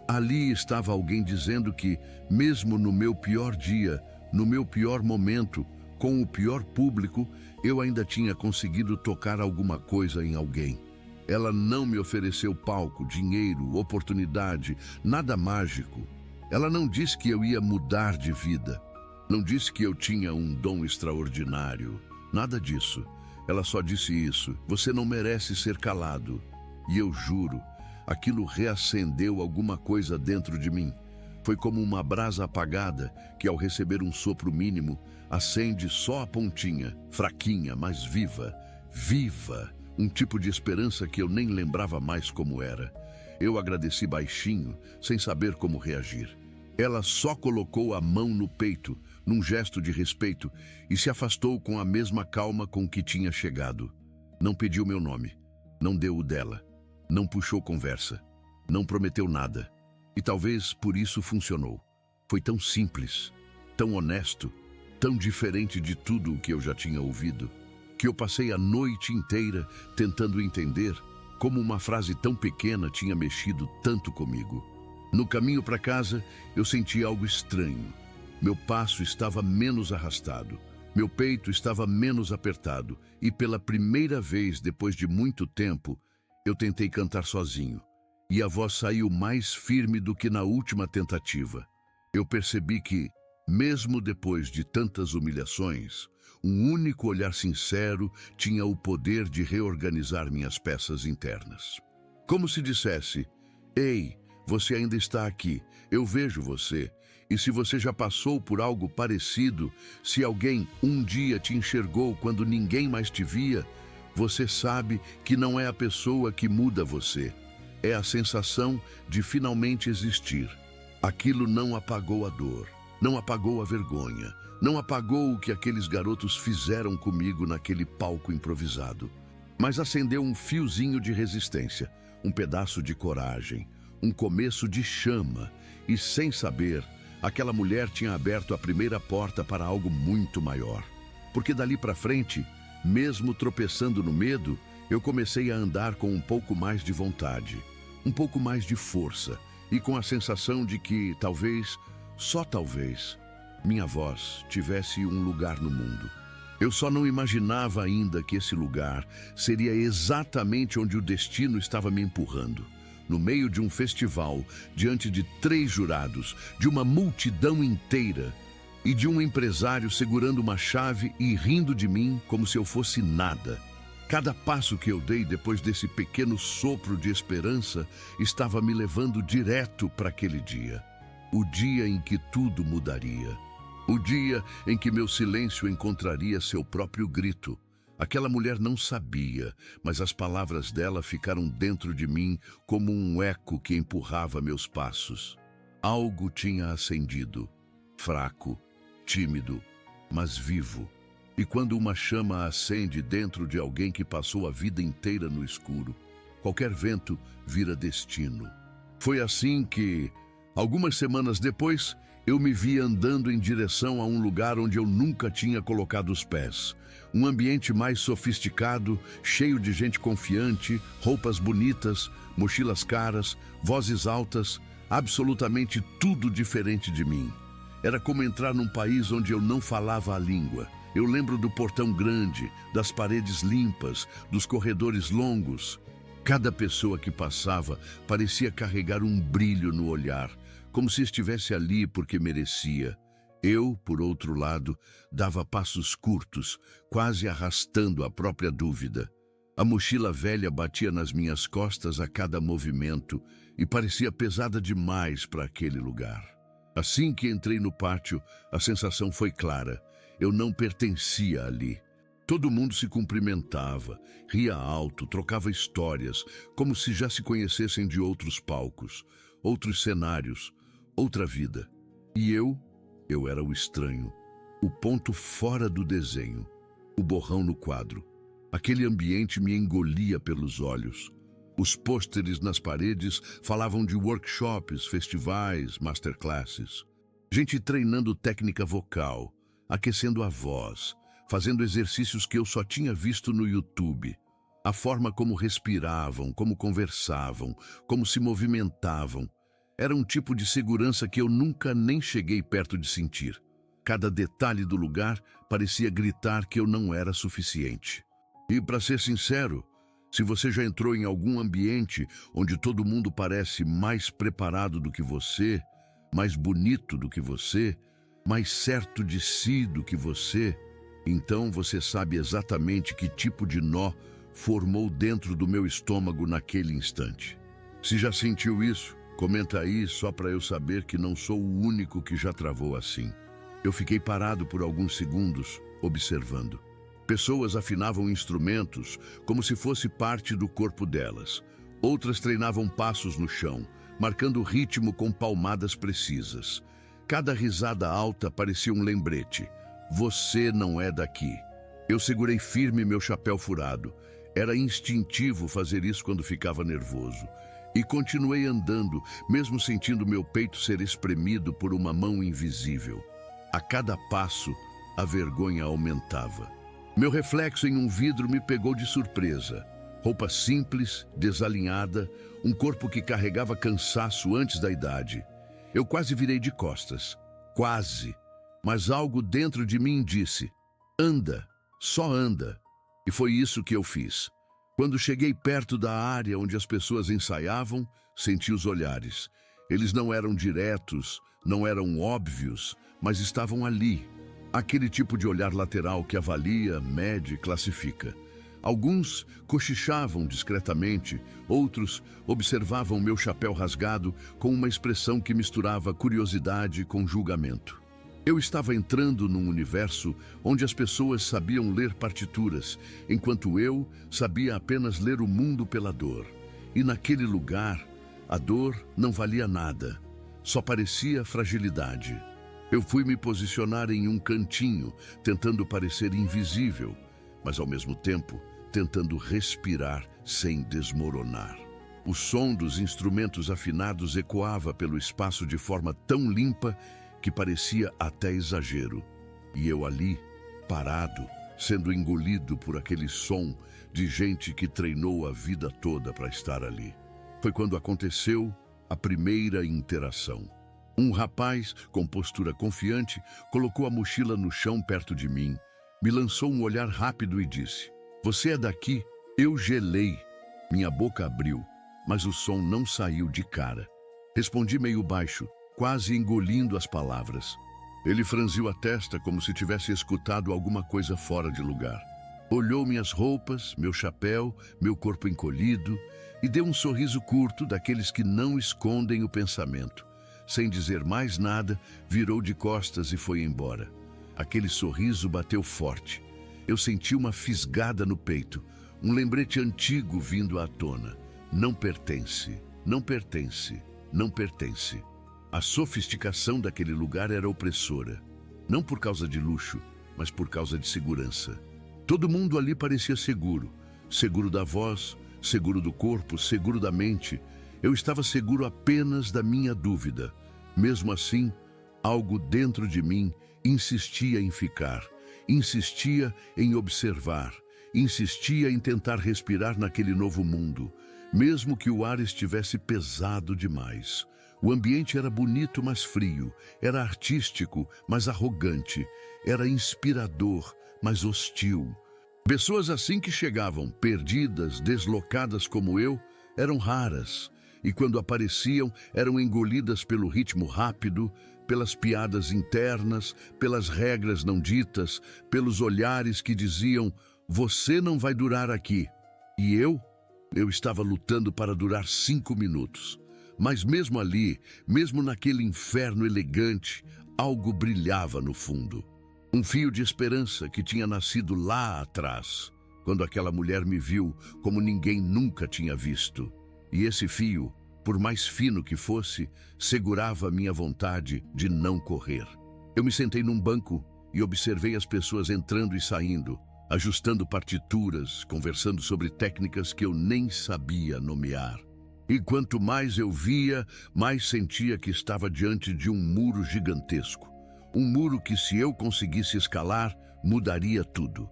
ali estava alguém dizendo que, mesmo no meu pior dia, no meu pior momento, com o pior público, eu ainda tinha conseguido tocar alguma coisa em alguém. Ela não me ofereceu palco, dinheiro, oportunidade, nada mágico. Ela não disse que eu ia mudar de vida. Não disse que eu tinha um dom extraordinário. Nada disso. Ela só disse isso. Você não merece ser calado. E eu juro, aquilo reacendeu alguma coisa dentro de mim. Foi como uma brasa apagada que, ao receber um sopro mínimo, acende só a pontinha, fraquinha, mas viva. Viva! Um tipo de esperança que eu nem lembrava mais como era. Eu agradeci baixinho, sem saber como reagir. Ela só colocou a mão no peito, num gesto de respeito, e se afastou com a mesma calma com que tinha chegado. Não pediu meu nome, não deu o dela, não puxou conversa, não prometeu nada. E talvez por isso funcionou. Foi tão simples, tão honesto, tão diferente de tudo o que eu já tinha ouvido, que eu passei a noite inteira tentando entender como uma frase tão pequena tinha mexido tanto comigo. No caminho para casa, eu senti algo estranho. Meu passo estava menos arrastado, meu peito estava menos apertado, e pela primeira vez depois de muito tempo, eu tentei cantar sozinho. E a voz saiu mais firme do que na última tentativa. Eu percebi que, mesmo depois de tantas humilhações, um único olhar sincero tinha o poder de reorganizar minhas peças internas. Como se dissesse, ei, você ainda está aqui, eu vejo você, e se você já passou por algo parecido, se alguém um dia te enxergou quando ninguém mais te via, você sabe que não é a pessoa que muda você, é a sensação de finalmente existir. Aquilo não apagou a dor, não apagou a vergonha, não apagou o que aqueles garotos fizeram comigo naquele palco improvisado, mas acendeu um fiozinho de resistência, um pedaço de coragem, um começo de chama, e sem saber, aquela mulher tinha aberto a primeira porta para algo muito maior. Porque dali para frente, mesmo tropeçando no medo, eu comecei a andar com um pouco mais de vontade, um pouco mais de força, e com a sensação de que, talvez, só talvez, minha voz tivesse um lugar no mundo. Eu só não imaginava ainda que esse lugar seria exatamente onde o destino estava me empurrando. No meio de um festival, diante de 3 jurados, de uma multidão inteira e de um empresário segurando uma chave e rindo de mim como se eu fosse nada. Cada passo que eu dei depois desse pequeno sopro de esperança estava me levando direto para aquele dia. O dia em que tudo mudaria. O dia em que meu silêncio encontraria seu próprio grito. Aquela mulher não sabia, mas as palavras dela ficaram dentro de mim como um eco que empurrava meus passos. Algo tinha acendido, fraco, tímido, mas vivo. E quando uma chama acende dentro de alguém que passou a vida inteira no escuro, qualquer vento vira destino. Foi assim que, algumas semanas depois, eu me vi andando em direção a um lugar onde eu nunca tinha colocado os pés. Um ambiente mais sofisticado, cheio de gente confiante, roupas bonitas, mochilas caras, vozes altas, absolutamente tudo diferente de mim. Era como entrar num país onde eu não falava a língua. Eu lembro do portão grande, das paredes limpas, dos corredores longos. Cada pessoa que passava parecia carregar um brilho no olhar, como se estivesse ali porque merecia. Eu, por outro lado, dava passos curtos, quase arrastando a própria dúvida. A mochila velha batia nas minhas costas a cada movimento e parecia pesada demais para aquele lugar. Assim que entrei no pátio, a sensação foi clara. Eu não pertencia ali. Todo mundo se cumprimentava, ria alto, trocava histórias, como se já se conhecessem de outros palcos, outros cenários, outra vida. E eu era o estranho, o ponto fora do desenho, o borrão no quadro. Aquele ambiente me engolia pelos olhos. Os pôsteres nas paredes falavam de workshops, festivais, masterclasses. Gente treinando técnica vocal, aquecendo a voz, fazendo exercícios que eu só tinha visto no YouTube. A forma como respiravam, como conversavam, como se movimentavam. Era um tipo de segurança que eu nunca nem cheguei perto de sentir. Cada detalhe do lugar parecia gritar que eu não era suficiente. E, para ser sincero, se você já entrou em algum ambiente onde todo mundo parece mais preparado do que você, mais bonito do que você, mais certo de si do que você, então você sabe exatamente que tipo de nó formou dentro do meu estômago naquele instante. Se já sentiu isso, comenta aí só para eu saber que não sou o único que já travou assim. Eu fiquei parado por alguns segundos, observando. Pessoas afinavam instrumentos como se fosse parte do corpo delas. Outras treinavam passos no chão, marcando o ritmo com palmadas precisas. Cada risada alta parecia um lembrete. Você não é daqui. Eu segurei firme meu chapéu furado. Era instintivo fazer isso quando ficava nervoso. E continuei andando, mesmo sentindo meu peito ser espremido por uma mão invisível. A cada passo, a vergonha aumentava. Meu reflexo em um vidro me pegou de surpresa. Roupa simples, desalinhada, um corpo que carregava cansaço antes da idade. Eu quase virei de costas. Quase. Mas algo dentro de mim disse: anda, só anda. E foi isso que eu fiz. Quando cheguei perto da área onde as pessoas ensaiavam, senti os olhares. Eles não eram diretos, não eram óbvios, mas estavam ali. Aquele tipo de olhar lateral que avalia, mede, classifica. Alguns cochichavam discretamente, outros observavam meu chapéu rasgado com uma expressão que misturava curiosidade com julgamento. Eu estava entrando num universo onde as pessoas sabiam ler partituras, enquanto eu sabia apenas ler o mundo pela dor. E naquele lugar, a dor não valia nada, só parecia fragilidade. Eu fui me posicionar em um cantinho, tentando parecer invisível, mas ao mesmo tempo tentando respirar sem desmoronar. O som dos instrumentos afinados ecoava pelo espaço de forma tão limpa que parecia até exagero. E eu ali, parado, sendo engolido por aquele som de gente que treinou a vida toda para estar ali. Foi quando aconteceu a primeira interação. Um rapaz, com postura confiante, colocou a mochila no chão perto de mim, me lançou um olhar rápido e disse: "Você é daqui?" Eu gelei. Minha boca abriu, mas o som não saiu de cara. Respondi meio baixo, quase engolindo as palavras. Ele franziu a testa como se tivesse escutado alguma coisa fora de lugar. Olhou minhas roupas, meu chapéu, meu corpo encolhido e deu um sorriso curto daqueles que não escondem o pensamento. sem dizer mais nada, virou de costas e foi embora. Aquele sorriso bateu forte. Eu senti uma fisgada no peito, um lembrete antigo vindo à tona. Não pertence, não pertence, não pertence. A sofisticação daquele lugar era opressora. Não por causa de luxo, mas por causa de segurança. Todo mundo ali parecia seguro. Seguro da voz, seguro do corpo, seguro da mente. Eu estava seguro apenas da minha dúvida. Mesmo assim, algo dentro de mim insistia em ficar, insistia em observar, insistia em tentar respirar naquele novo mundo, mesmo que o ar estivesse pesado demais. O ambiente era bonito, mas frio, era artístico, mas arrogante, era inspirador, mas hostil. Pessoas assim que chegavam, perdidas, deslocadas como eu, eram raras. E quando apareciam, eram engolidas pelo ritmo rápido, pelas piadas internas, pelas regras não ditas, pelos olhares que diziam: "Você não vai durar aqui." E eu estava lutando para durar 5 minutos. Mas mesmo ali, mesmo naquele inferno elegante, algo brilhava no fundo. Um fio de esperança que tinha nascido lá atrás, quando aquela mulher me viu como ninguém nunca tinha visto. E esse fio, por mais fino que fosse, segurava a minha vontade de não correr. Eu me sentei num banco e observei as pessoas entrando e saindo, ajustando partituras, conversando sobre técnicas que eu nem sabia nomear. E quanto mais eu via, mais sentia que estava diante de um muro gigantesco. Um muro que, se eu conseguisse escalar, mudaria tudo.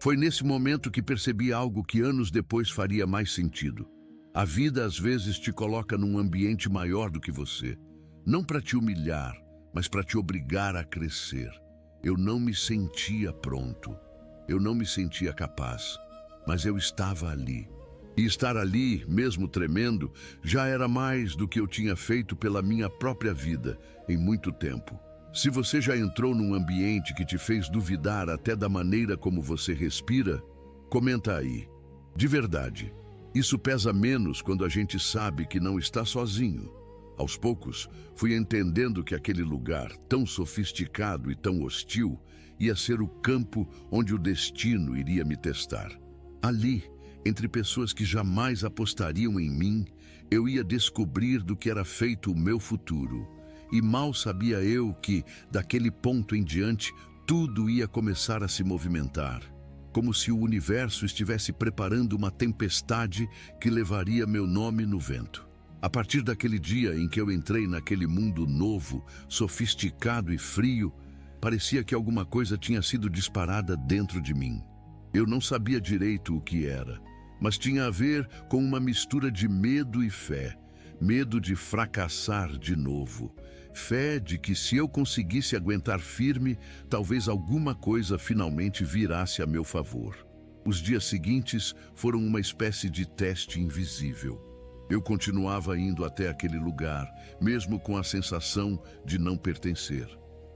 Foi nesse momento que percebi algo que anos depois faria mais sentido. A vida às vezes te coloca num ambiente maior do que você. Não para te humilhar, mas para te obrigar a crescer. Eu não me sentia pronto. Eu não me sentia capaz. Mas eu estava ali. E estar ali, mesmo tremendo, já era mais do que eu tinha feito pela minha própria vida em muito tempo. Se você já entrou num ambiente que te fez duvidar até da maneira como você respira, comenta aí. De verdade, isso pesa menos quando a gente sabe que não está sozinho. Aos poucos, fui entendendo que aquele lugar, tão sofisticado e tão hostil, ia ser o campo onde o destino iria me testar. Ali, entre pessoas que jamais apostariam em mim, eu ia descobrir do que era feito o meu futuro. E mal sabia eu que, daquele ponto em diante, tudo ia começar a se movimentar. Como se o universo estivesse preparando uma tempestade que levaria meu nome no vento. A partir daquele dia em que eu entrei naquele mundo novo, sofisticado e frio, parecia que alguma coisa tinha sido disparada dentro de mim. Eu não sabia direito o que era, mas tinha a ver com uma mistura de medo e fé. Medo de fracassar de novo. Fé de que, se eu conseguisse aguentar firme, talvez alguma coisa finalmente virasse a meu favor. Os dias seguintes foram uma espécie de teste invisível. Eu continuava indo até aquele lugar, mesmo com a sensação de não pertencer.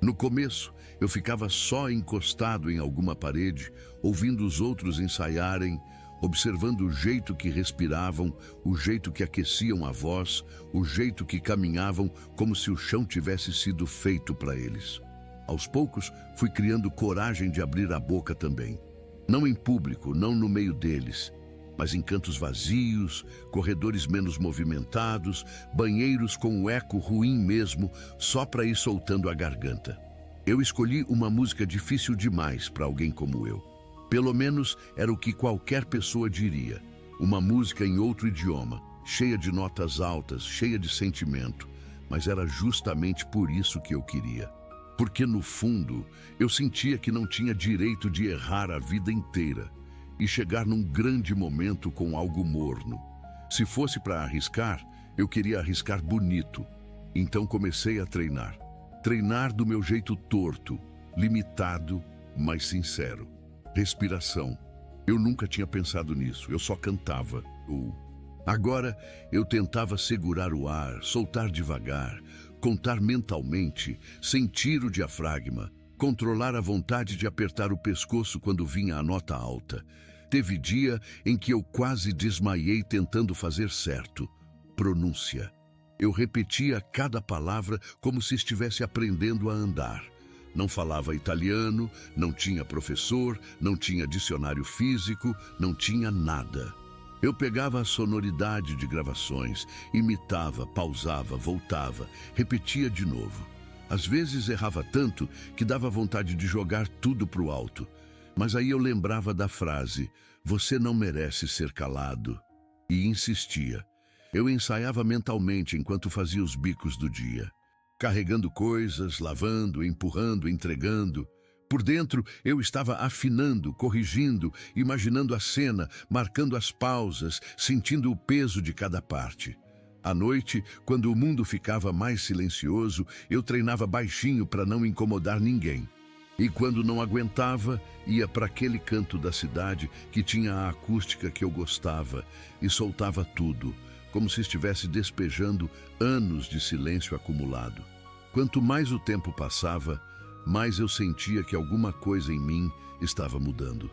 No começo, eu ficava só encostado em alguma parede, ouvindo os outros ensaiarem, observando o jeito que respiravam, o jeito que aqueciam a voz, o jeito que caminhavam, como se o chão tivesse sido feito para eles. Aos poucos, fui criando coragem de abrir a boca também. Não em público, não no meio deles, mas em cantos vazios, corredores menos movimentados, banheiros com um eco ruim mesmo, só para ir soltando a garganta. Eu escolhi uma música difícil demais para alguém como eu. Pelo menos era o que qualquer pessoa diria. Uma música em outro idioma, cheia de notas altas, cheia de sentimento. Mas era justamente por isso que eu queria. Porque no fundo, eu sentia que não tinha direito de errar a vida inteira e chegar num grande momento com algo morno. Se fosse para arriscar, eu queria arriscar bonito. Então comecei a treinar. Treinar do meu jeito torto, limitado, mas sincero. Respiração. Eu nunca tinha pensado nisso, eu só cantava. Agora, eu tentava segurar o ar, soltar devagar, contar mentalmente, sentir o diafragma, controlar a vontade de apertar o pescoço quando vinha a nota alta. Teve dia em que eu quase desmaiei tentando fazer certo. Pronúncia. Eu repetia cada palavra como se estivesse aprendendo a andar. Não falava italiano, não tinha professor, não tinha dicionário físico, não tinha nada. Eu pegava a sonoridade de gravações, imitava, pausava, voltava, repetia de novo. Às vezes errava tanto que dava vontade de jogar tudo pro alto. Mas aí eu lembrava da frase, "Você não merece ser calado", e insistia. Eu ensaiava mentalmente enquanto fazia os bicos do dia. Carregando coisas, lavando, empurrando, entregando. Por dentro, eu estava afinando, corrigindo, imaginando a cena, marcando as pausas, sentindo o peso de cada parte. À noite, quando o mundo ficava mais silencioso, eu treinava baixinho para não incomodar ninguém. E quando não aguentava, ia para aquele canto da cidade que tinha a acústica que eu gostava e soltava tudo, como se estivesse despejando anos de silêncio acumulado. Quanto mais o tempo passava, mais eu sentia que alguma coisa em mim estava mudando.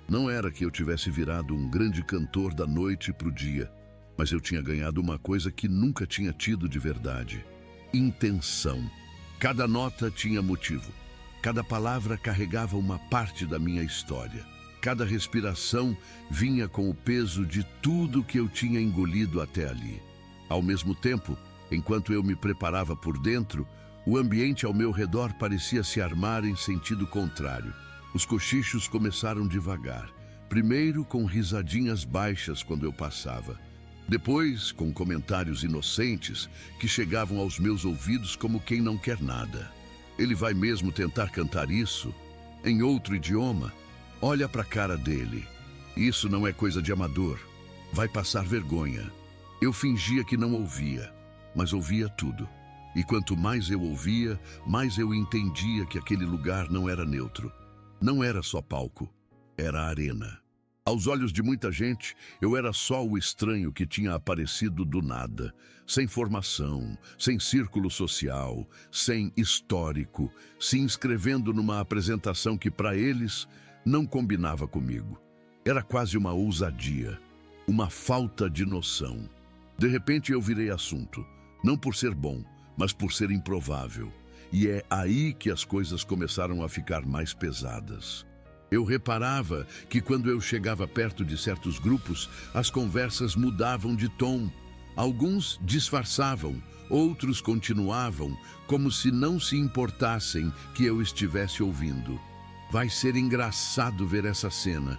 Não era que eu tivesse virado um grande cantor da noite para o dia, mas eu tinha ganhado uma coisa que nunca tinha tido de verdade: intenção. Cada nota tinha motivo. Cada palavra carregava uma parte da minha história. Cada respiração vinha com o peso de tudo que eu tinha engolido até ali. Ao mesmo tempo, enquanto eu me preparava por dentro, o ambiente ao meu redor parecia se armar em sentido contrário. Os cochichos começaram devagar, primeiro com risadinhas baixas quando eu passava. Depois, com comentários inocentes que chegavam aos meus ouvidos como quem não quer nada. Ele vai mesmo tentar cantar isso? Em outro idioma? Olha para a cara dele. Isso não é coisa de amador. Vai passar vergonha. Eu fingia que não ouvia, mas ouvia tudo. E quanto mais eu ouvia, mais eu entendia que aquele lugar não era neutro. Não era só palco, era arena. Aos olhos de muita gente, eu era só o estranho que tinha aparecido do nada, sem formação, sem círculo social, sem histórico, se inscrevendo numa apresentação que para eles não combinava comigo. Era quase uma ousadia, uma falta de noção. De repente eu virei assunto, não por ser bom, mas por ser improvável. E é aí que as coisas começaram a ficar mais pesadas. Eu reparava que quando eu chegava perto de certos grupos, as conversas mudavam de tom. Alguns disfarçavam, outros continuavam, como se não se importassem que eu estivesse ouvindo. Vai ser engraçado ver essa cena.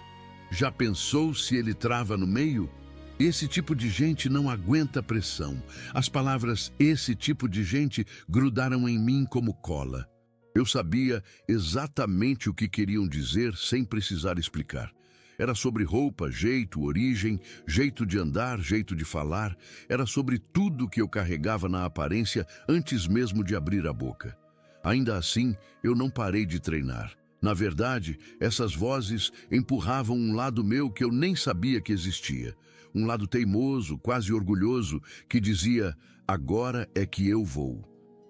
Já pensou se ele trava no meio? Esse tipo de gente não aguenta pressão. As palavras "esse tipo de gente" grudaram em mim como cola. Eu sabia exatamente o que queriam dizer sem precisar explicar. Era sobre roupa, jeito, origem, jeito de andar, jeito de falar. Era sobre tudo que eu carregava na aparência antes mesmo de abrir a boca. Ainda assim, eu não parei de treinar. Na verdade, essas vozes empurravam um lado meu que eu nem sabia que existia. Um lado teimoso, quase orgulhoso, que dizia: agora é que eu vou.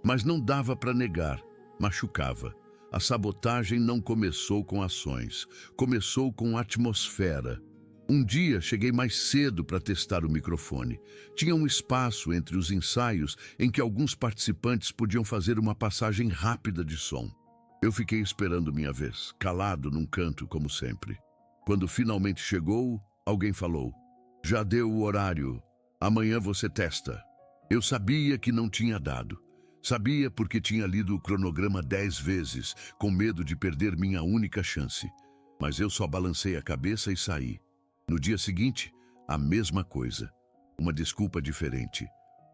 Mas não dava para negar, machucava. A sabotagem não começou com ações, começou com atmosfera. Um dia cheguei mais cedo para testar o microfone. Tinha um espaço entre os ensaios em que alguns participantes podiam fazer uma passagem rápida de som. Eu fiquei esperando minha vez, calado num canto como sempre. Quando finalmente chegou, alguém falou: já deu o horário, amanhã você testa. Eu sabia que não tinha dado. Sabia porque tinha lido o cronograma 10 vezes, com medo de perder minha única chance. Mas eu só balancei a cabeça e saí. No dia seguinte, a mesma coisa. Uma desculpa diferente.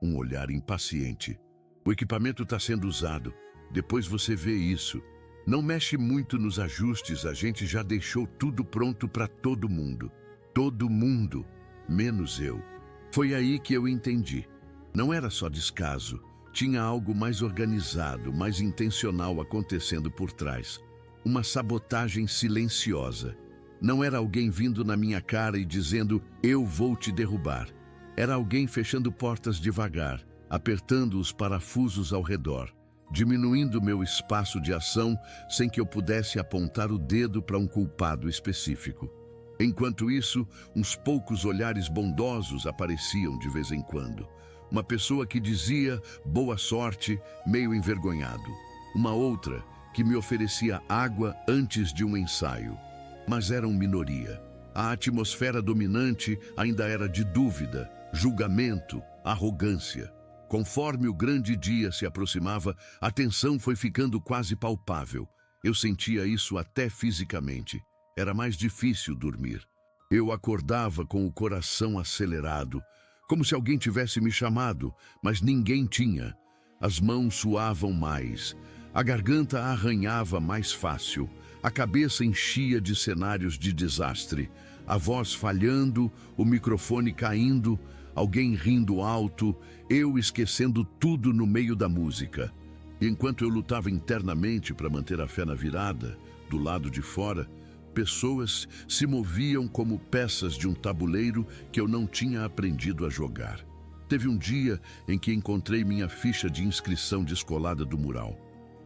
Um olhar impaciente. O equipamento está sendo usado. Depois você vê isso. Não mexe muito nos ajustes, a gente já deixou tudo pronto para todo mundo. Todo mundo, menos eu. Foi aí que eu entendi. Não era só descaso. Tinha algo mais organizado, mais intencional acontecendo por trás. Uma sabotagem silenciosa. Não era alguém vindo na minha cara e dizendo: eu vou te derrubar. Era alguém fechando portas devagar, apertando os parafusos ao redor, diminuindo meu espaço de ação sem que eu pudesse apontar o dedo para um culpado específico. Enquanto isso, uns poucos olhares bondosos apareciam de vez em quando. Uma pessoa que dizia boa sorte, meio envergonhado. Uma outra que me oferecia água antes de um ensaio. Mas eram minoria. A atmosfera dominante ainda era de dúvida, julgamento, arrogância. Conforme o grande dia se aproximava, a tensão foi ficando quase palpável. Eu sentia isso até fisicamente. Era mais difícil dormir. Eu acordava com o coração acelerado, como se alguém tivesse me chamado, mas ninguém tinha. As mãos suavam mais, a garganta arranhava mais fácil, a cabeça enchia de cenários de desastre, a voz falhando, o microfone caindo, alguém rindo alto, eu esquecendo tudo no meio da música. E enquanto eu lutava internamente para manter a fé na virada, do lado de fora, pessoas se moviam como peças de um tabuleiro que eu não tinha aprendido a jogar. Teve um dia em que encontrei minha ficha de inscrição descolada do mural.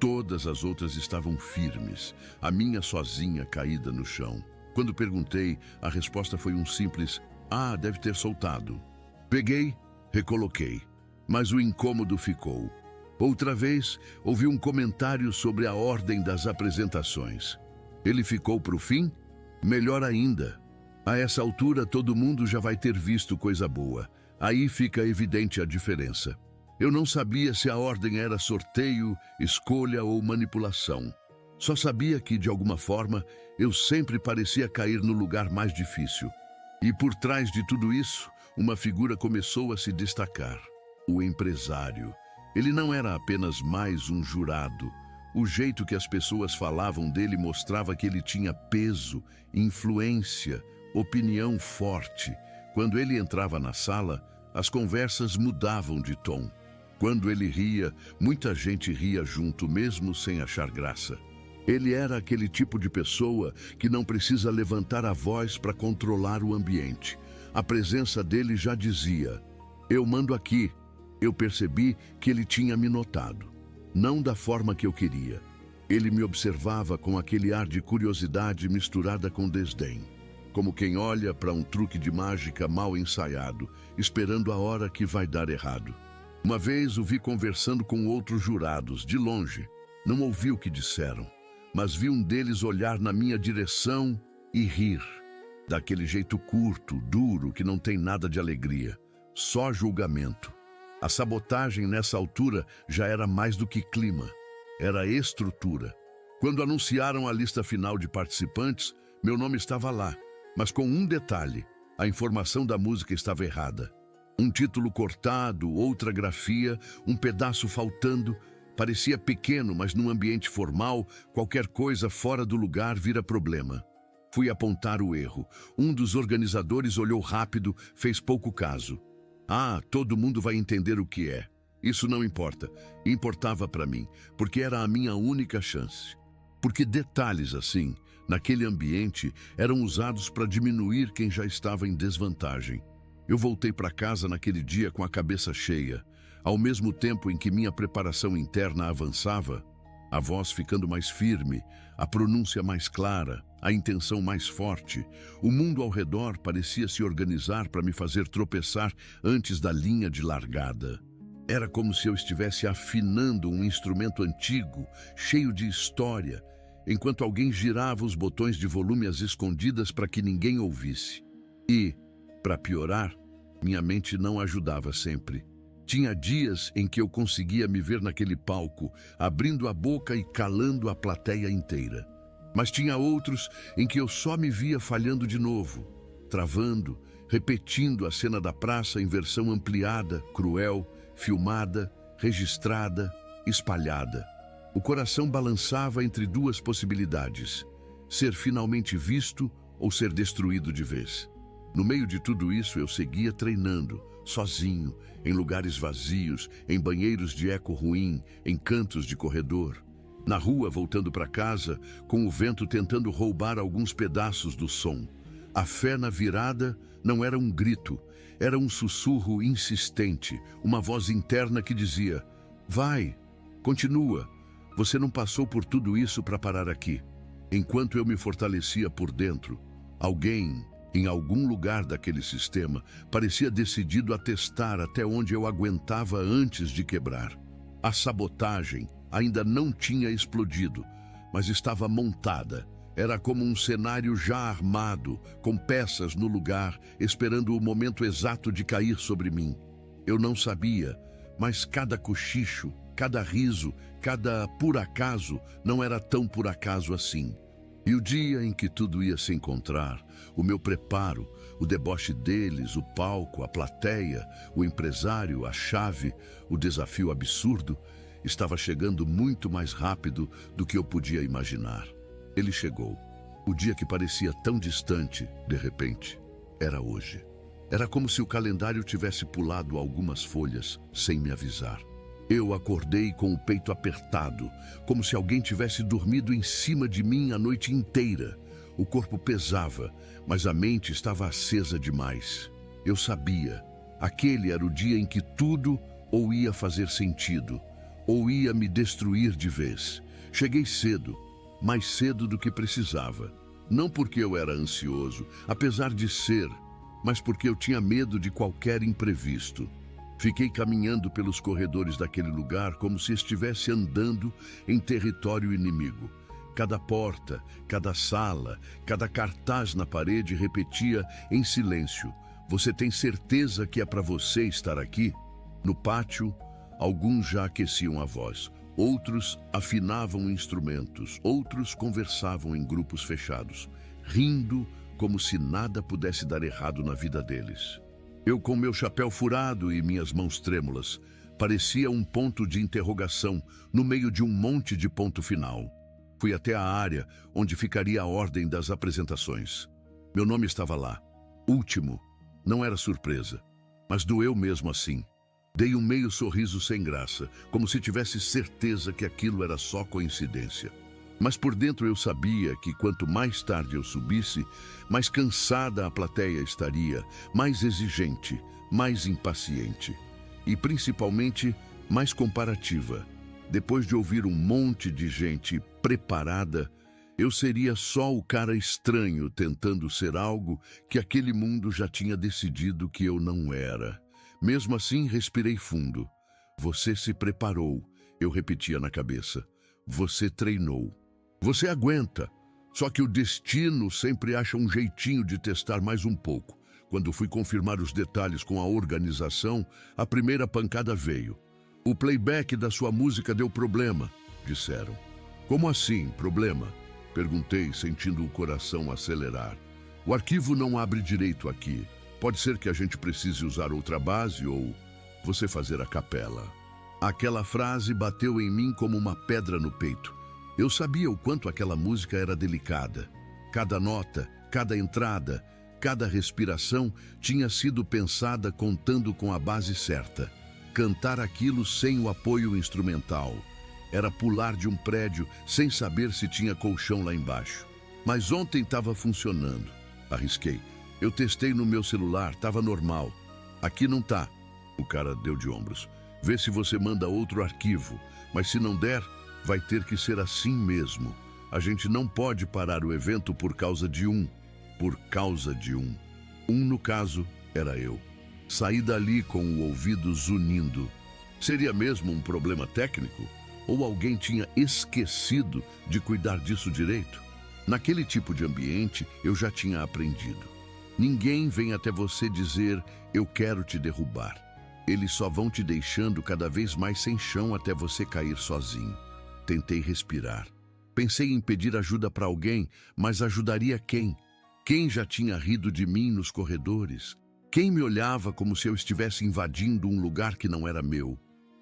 Todas as outras estavam firmes, a minha sozinha caída no chão. Quando perguntei, a resposta foi um simples "Ah, deve ter soltado". Peguei, recoloquei, mas o incômodo ficou. Outra vez, ouvi um comentário sobre a ordem das apresentações. Ele ficou para o fim? Melhor ainda. A essa altura, todo mundo já vai ter visto coisa boa. Aí fica evidente a diferença. Eu não sabia se a ordem era sorteio, escolha ou manipulação. Só sabia que, de alguma forma, eu sempre parecia cair no lugar mais difícil. E por trás de tudo isso, uma figura começou a se destacar. O empresário. Ele não era apenas mais um jurado. O jeito que as pessoas falavam dele mostrava que ele tinha peso, influência, opinião forte. Quando ele entrava na sala, as conversas mudavam de tom. Quando ele ria, muita gente ria junto, mesmo sem achar graça. Ele era aquele tipo de pessoa que não precisa levantar a voz para controlar o ambiente. A presença dele já dizia: "Eu mando aqui". Eu percebi que ele tinha me notado. Não da forma que eu queria. Ele me observava com aquele ar de curiosidade misturada com desdém. Como quem olha para um truque de mágica mal ensaiado, esperando a hora que vai dar errado. Uma vez o vi conversando com outros jurados, de longe. Não ouvi o que disseram, mas vi um deles olhar na minha direção e rir. Daquele jeito curto, duro, que não tem nada de alegria. Só julgamento. A sabotagem nessa altura já era mais do que clima. Era estrutura. Quando anunciaram a lista final de participantes, meu nome estava lá, mas com um detalhe: a informação da música estava errada. Um título cortado, outra grafia, um pedaço faltando. Parecia pequeno, mas num ambiente formal, qualquer coisa fora do lugar vira problema. Fui apontar o erro. Um dos organizadores olhou rápido, fez pouco caso. "Ah, todo mundo vai entender o que é. Isso não importa". Importava para mim, porque era a minha única chance. Porque detalhes assim, naquele ambiente, eram usados para diminuir quem já estava em desvantagem. Eu voltei para casa naquele dia com a cabeça cheia. Ao mesmo tempo em que minha preparação interna avançava, a voz ficando mais firme, a pronúncia mais clara, a intenção mais forte, o mundo ao redor parecia se organizar para me fazer tropeçar antes da linha de largada. Era como se eu estivesse afinando um instrumento antigo, cheio de história, enquanto alguém girava os botões de volume às escondidas para que ninguém ouvisse. E, para piorar, minha mente não ajudava sempre. Tinha dias em que eu conseguia me ver naquele palco, abrindo a boca e calando a plateia inteira. Mas tinha outros em que eu só me via falhando de novo, travando, repetindo a cena da praça em versão ampliada, cruel, filmada, registrada, espalhada. O coração balançava entre duas possibilidades: ser finalmente visto ou ser destruído de vez. No meio de tudo isso, eu seguia treinando, sozinho, em lugares vazios, em banheiros de eco ruim, em cantos de corredor. Na rua, voltando para casa, com o vento tentando roubar alguns pedaços do som. A fé na virada não era um grito, era um sussurro insistente, uma voz interna que dizia: "Vai, continua, você não passou por tudo isso para parar aqui". Enquanto eu me fortalecia por dentro, alguém, Em algum lugar daquele sistema, parecia decidido a testar até onde eu aguentava antes de quebrar. A sabotagem ainda não tinha explodido, mas estava montada. Era como um cenário já armado, com peças no lugar, esperando o momento exato de cair sobre mim. Eu não sabia, mas cada cochicho, cada riso, cada por acaso não era tão por acaso assim. E o dia em que tudo ia se encontrar, o meu preparo, o deboche deles, o palco, a plateia, o empresário, a chave, o desafio absurdo, estava chegando muito mais rápido do que eu podia imaginar. Ele chegou. O dia que parecia tão distante, de repente, era hoje. Era como se o calendário tivesse pulado algumas folhas sem me avisar. Eu acordei com o peito apertado, como se alguém tivesse dormido em cima de mim a noite inteira. O corpo pesava, mas a mente estava acesa demais. Eu sabia, aquele era o dia em que tudo ou ia fazer sentido, ou ia me destruir de vez. Cheguei cedo, mais cedo do que precisava. Não porque eu era ansioso, apesar de ser, mas porque eu tinha medo de qualquer imprevisto. Fiquei caminhando pelos corredores daquele lugar como se estivesse andando em território inimigo. Cada porta, cada sala, cada cartaz na parede repetia em silêncio: "Você tem certeza que é para você estar aqui?" No pátio, alguns já aqueciam a voz. Outros afinavam instrumentos, outros conversavam em grupos fechados, rindo como se nada pudesse dar errado na vida deles. Eu, com meu chapéu furado e minhas mãos trêmulas, parecia um ponto de interrogação no meio de um monte de ponto final. Fui até a área onde ficaria a ordem das apresentações. Meu nome estava lá. Último. Não era surpresa, mas doeu mesmo assim. Dei um meio sorriso sem graça, como se tivesse certeza que aquilo era só coincidência. Mas por dentro eu sabia que quanto mais tarde eu subisse, mais cansada a plateia estaria, mais exigente, mais impaciente e, principalmente, mais comparativa. Depois de ouvir um monte de gente preparada, eu seria só o cara estranho tentando ser algo que aquele mundo já tinha decidido que eu não era. Mesmo assim, respirei fundo. Você se preparou, eu repetia na cabeça. Você treinou. Você aguenta. Só que o destino sempre acha um jeitinho de testar mais um pouco. Quando fui confirmar os detalhes com a organização, a primeira pancada veio. O playback da sua música deu problema, disseram. Como assim, problema? Perguntei, sentindo o coração acelerar. O arquivo não abre direito aqui. Pode ser que a gente precise usar outra base ou você fazer a capela. Aquela frase bateu em mim como uma pedra no peito. Eu sabia o quanto aquela música era delicada. Cada nota, cada entrada, cada respiração tinha sido pensada contando com a base certa. Cantar aquilo sem o apoio instrumental era pular de um prédio sem saber se tinha colchão lá embaixo. Mas ontem estava funcionando. Arrisquei. Eu testei no meu celular, estava normal. Aqui não tá. O cara deu de ombros. Vê se você manda outro arquivo, mas se não der, vai ter que ser assim mesmo. A gente não pode parar o evento por causa de um. Por causa de um. Um, no caso, era eu. Saí dali com o ouvido zunindo. Seria mesmo um problema técnico? Ou alguém tinha esquecido de cuidar disso direito? Naquele tipo de ambiente, eu já tinha aprendido. Ninguém vem até você dizer, eu quero te derrubar. Eles só vão te deixando cada vez mais sem chão até você cair sozinho. Tentei respirar. Pensei em pedir ajuda para alguém, mas ajudaria quem? Quem já tinha rido de mim nos corredores? Quem me olhava como se eu estivesse invadindo um lugar que não era meu?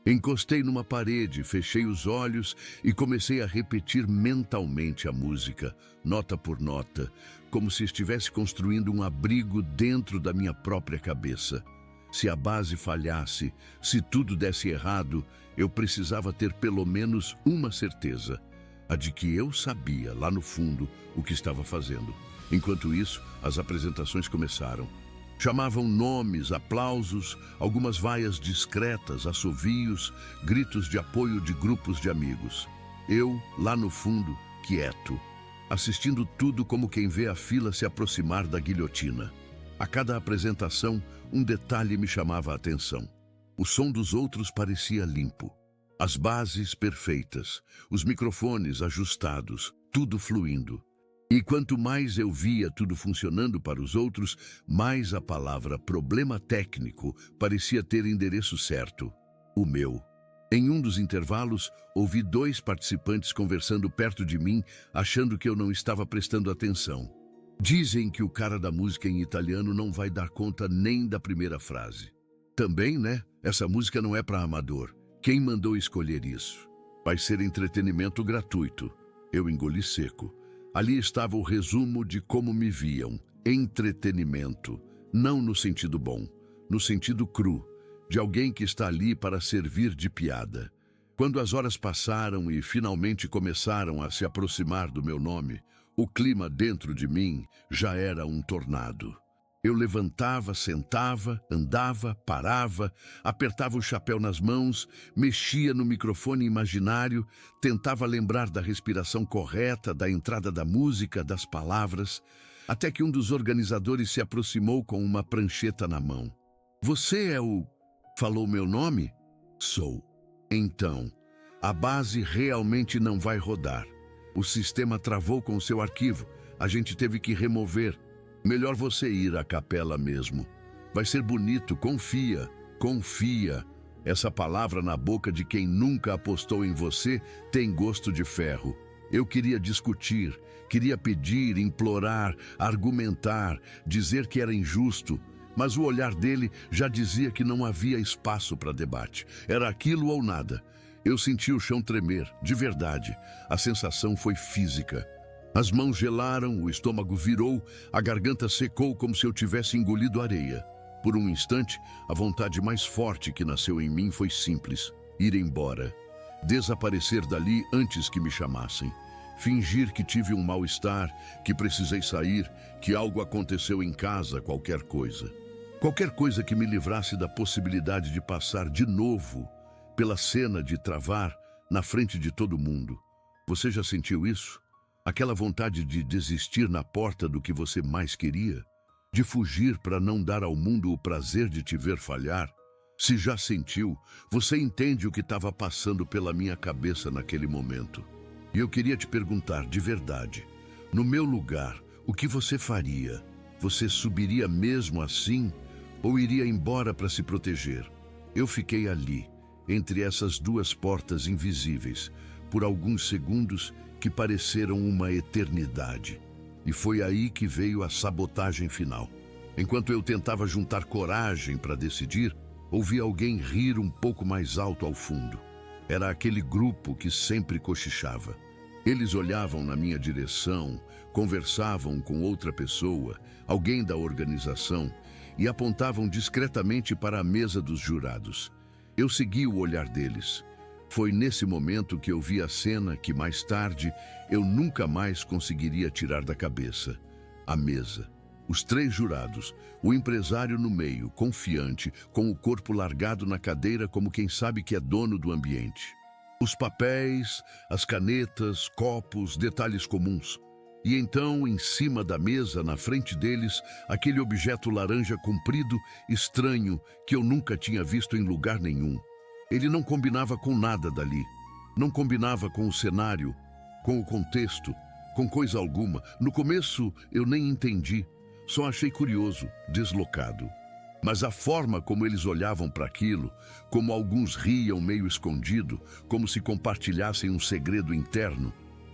Encostei numa parede, fechei os olhos e comecei a repetir mentalmente a música, nota por nota, como se estivesse construindo um abrigo dentro da minha própria cabeça. Se a base falhasse, se tudo desse errado, eu precisava ter pelo menos uma certeza, a de que eu sabia, lá no fundo, o que estava fazendo. Enquanto isso, as apresentações começaram. Chamavam nomes, aplausos, algumas vaias discretas, assovios, gritos de apoio de grupos de amigos. Eu, lá no fundo, quieto. assistindo tudo como quem vê a fila se aproximar da guilhotina. A cada apresentação, um detalhe me chamava a atenção. O som dos outros parecia limpo. As bases perfeitas, os microfones ajustados, tudo fluindo. E quanto mais eu via tudo funcionando para os outros, mais a palavra problema técnico parecia ter endereço certo, o meu. Em um dos intervalos, ouvi 2 participantes conversando perto de mim, achando que eu não estava prestando atenção. Dizem que o cara da música em italiano não vai dar conta nem da primeira frase. Também, né? Essa música não é para amador. Quem mandou escolher isso? Vai ser entretenimento gratuito. Eu engoli seco. Ali estava o resumo de como me viam. Entretenimento. Não no sentido bom, no sentido cru, de alguém que está ali para servir de piada. Quando as horas passaram e finalmente começaram a se aproximar do meu nome, o clima dentro de mim já era um tornado. Eu levantava, sentava, andava, parava, apertava o chapéu nas mãos, mexia no microfone imaginário, tentava lembrar da respiração correta, da entrada da música, das palavras, até que um dos organizadores se aproximou com uma prancheta na mão. "Você é o... falou meu nome?" "Sou." "Então, a base realmente não vai rodar. O sistema travou com o seu arquivo. A gente teve que remover. Melhor você ir à capela mesmo. Vai ser bonito, confia, confia." Essa palavra na boca de quem nunca apostou em você tem gosto de ferro. Eu queria discutir, queria pedir, implorar, argumentar, dizer que era injusto, mas o olhar dele já dizia que não havia espaço para debate. Era aquilo ou nada. Eu senti o chão tremer, de verdade. A sensação foi física. As mãos gelaram, o estômago virou, a garganta secou como se eu tivesse engolido areia. Por um instante, a vontade mais forte que nasceu em mim foi simples: ir embora. Desaparecer dali antes que me chamassem. Fingir que tive um mal-estar, que precisei sair, que algo aconteceu em casa, qualquer coisa. Qualquer coisa que me livrasse da possibilidade de passar de novo pela cena de travar na frente de todo mundo. Você já sentiu isso? Aquela vontade de desistir na porta do que você mais queria? De fugir para não dar ao mundo o prazer de te ver falhar? Se já sentiu, você entende o que estava passando pela minha cabeça naquele momento. E eu queria te perguntar de verdade, no meu lugar, o que você faria? Você subiria mesmo assim ou iria embora para se proteger? Eu fiquei ali, entre essas 2 portas invisíveis, por alguns segundos que pareceram uma eternidade. E foi aí que veio a sabotagem final. Enquanto eu tentava juntar coragem para decidir, ouvi alguém rir um pouco mais alto ao fundo. Era aquele grupo que sempre cochichava. Eles olhavam na minha direção, conversavam com outra pessoa, alguém da organização, e apontavam discretamente para a mesa dos jurados. Eu segui o olhar deles. Foi nesse momento que eu vi a cena que, mais tarde, eu nunca mais conseguiria tirar da cabeça. A mesa. Os 3 jurados, o empresário no meio, confiante, com o corpo largado na cadeira como quem sabe que é dono do ambiente. Os papéis, as canetas, copos, detalhes comuns. E então, em cima da mesa, na frente deles, aquele objeto laranja comprido, estranho, que eu nunca tinha visto em lugar nenhum. Ele não combinava com nada dali. Não combinava com o cenário, com o contexto, com coisa alguma. No começo, eu nem entendi. Só achei curioso, deslocado. Mas a forma como eles olhavam para aquilo, como alguns riam meio escondido, como se compartilhassem um segredo interno,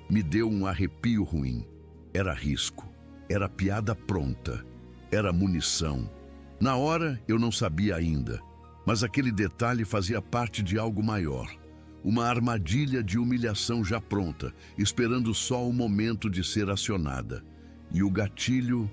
me deu um arrepio ruim. Era risco, era piada pronta, era munição. Na hora, eu não sabia ainda, mas aquele detalhe fazia parte de algo maior. Uma armadilha de humilhação já pronta, esperando só o momento de ser acionada. E o gatilho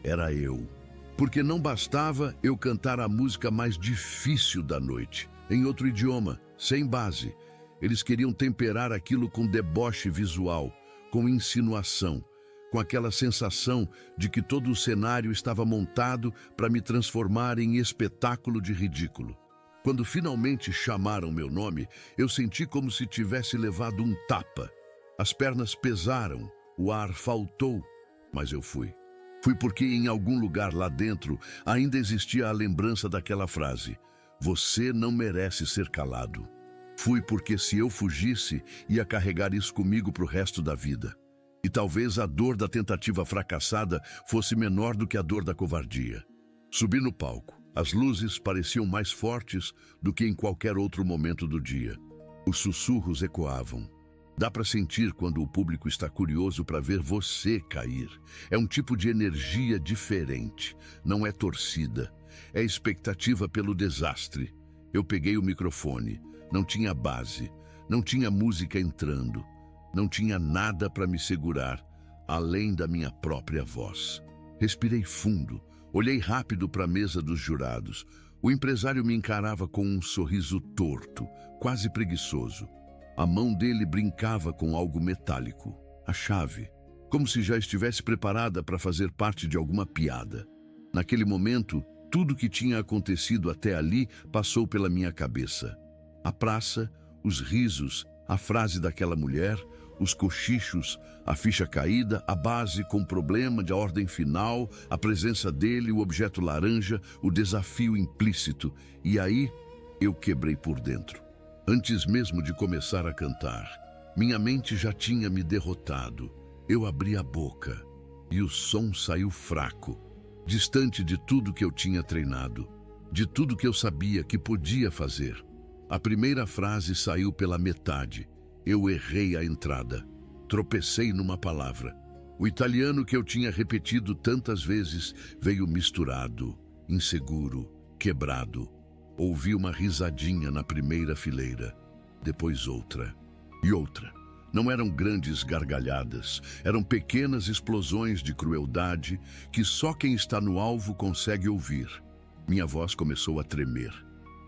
era eu. Porque não bastava eu cantar a música mais difícil da noite, em outro idioma, sem base. Eles queriam temperar aquilo com deboche visual, com insinuação, com aquela sensação de que todo o cenário estava montado para me transformar em espetáculo de ridículo. Quando finalmente chamaram meu nome, eu senti como se tivesse levado um tapa. As pernas pesaram, O ar faltou, mas eu fui. Fui porque em algum lugar lá dentro ainda existia a lembrança daquela frase: você não merece ser calado. Fui porque se eu fugisse, ia carregar isso comigo para o resto da vida. E talvez a dor da tentativa fracassada fosse menor do que a dor da covardia. Subi no palco. As luzes pareciam mais fortes do que em qualquer outro momento do dia. Os sussurros ecoavam. Dá para sentir quando o público está curioso para ver você cair. É um tipo de energia diferente. Não é torcida. É expectativa pelo desastre. Eu peguei o microfone. Não tinha base. Não tinha música entrando. Não tinha nada para me segurar, além da minha própria voz. Respirei fundo. Olhei rápido para a mesa dos jurados. O empresário me encarava com um sorriso torto, quase preguiçoso. A mão dele brincava com algo metálico, a chave, como se já estivesse preparada para fazer parte de alguma piada. Naquele momento, tudo que tinha acontecido até ali passou pela minha cabeça. A praça, os risos, a frase daquela mulher, os cochichos, a ficha caída, a base com problema de ordem final, a presença dele, o objeto laranja, o desafio implícito. E aí, eu quebrei por dentro. Antes mesmo de começar a cantar, minha mente já tinha me derrotado. Eu abri a boca e o som saiu fraco, distante de tudo que eu tinha treinado, de tudo que eu sabia que podia fazer. A primeira frase saiu pela metade. Eu errei a entrada. Tropecei numa palavra. O italiano que eu tinha repetido tantas vezes veio misturado, inseguro, quebrado. Ouvi uma risadinha na primeira fileira, depois outra e outra. Não eram grandes gargalhadas, eram pequenas explosões de crueldade que só quem está no alvo consegue ouvir. Minha voz começou a tremer.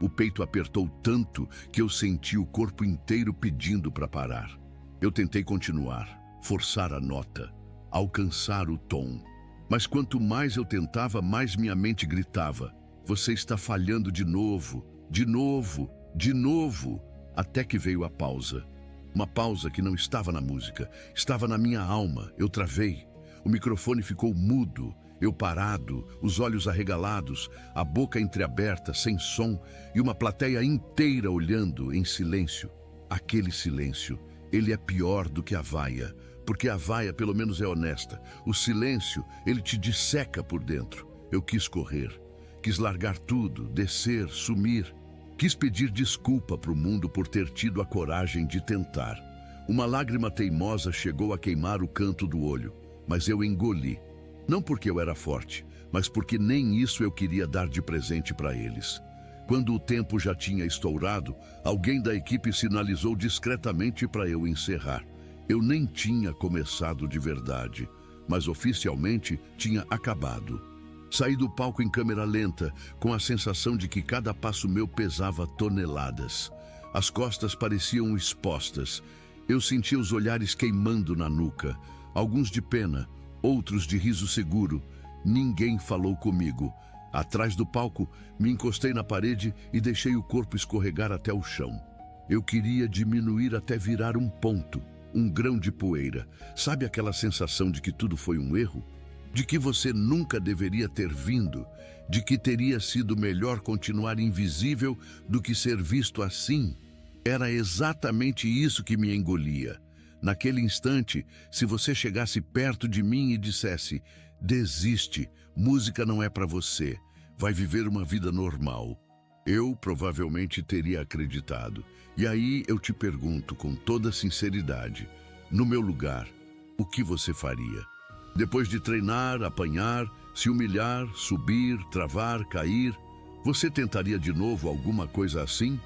O peito apertou tanto que eu senti o corpo inteiro pedindo para parar. Eu tentei continuar, forçar a nota, alcançar o tom. Mas quanto mais eu tentava, mais minha mente gritava: você está falhando de novo, de novo, de novo. Até que veio a pausa. Uma pausa que não estava na música, estava na minha alma. Eu travei. O microfone ficou mudo. Eu parado, os olhos arregalados, a boca entreaberta, sem som, e uma plateia inteira olhando em silêncio. Aquele silêncio, ele é pior do que a vaia, porque a vaia pelo menos é honesta. O silêncio, ele te disseca por dentro. Eu quis correr, quis largar tudo, descer, sumir. Quis pedir desculpa para o mundo por ter tido a coragem de tentar. Uma lágrima teimosa chegou a queimar o canto do olho, mas eu engoli. Não porque eu era forte, mas porque nem isso eu queria dar de presente para eles. Quando o tempo já tinha estourado, alguém da equipe sinalizou discretamente para eu encerrar. Eu nem tinha começado de verdade, mas oficialmente tinha acabado. Saí do palco em câmera lenta, com a sensação de que cada passo meu pesava toneladas. As costas pareciam expostas. Eu sentia os olhares queimando na nuca, alguns de pena, outros de riso seguro. Ninguém falou comigo. Atrás do palco, me encostei na parede e deixei o corpo escorregar até o chão. Eu queria diminuir até virar um ponto, um grão de poeira. Sabe aquela sensação de que tudo foi um erro? De que você nunca deveria ter vindo? De que teria sido melhor continuar invisível do que ser visto assim? Era exatamente isso que me engolia. Naquele instante, se você chegasse perto de mim e dissesse: desiste, música não é para você, vai viver uma vida normal, eu provavelmente teria acreditado. E aí eu te pergunto com toda sinceridade, no meu lugar, o que você faria? Depois de treinar, apanhar, se humilhar, subir, travar, cair, você tentaria de novo alguma coisa assim?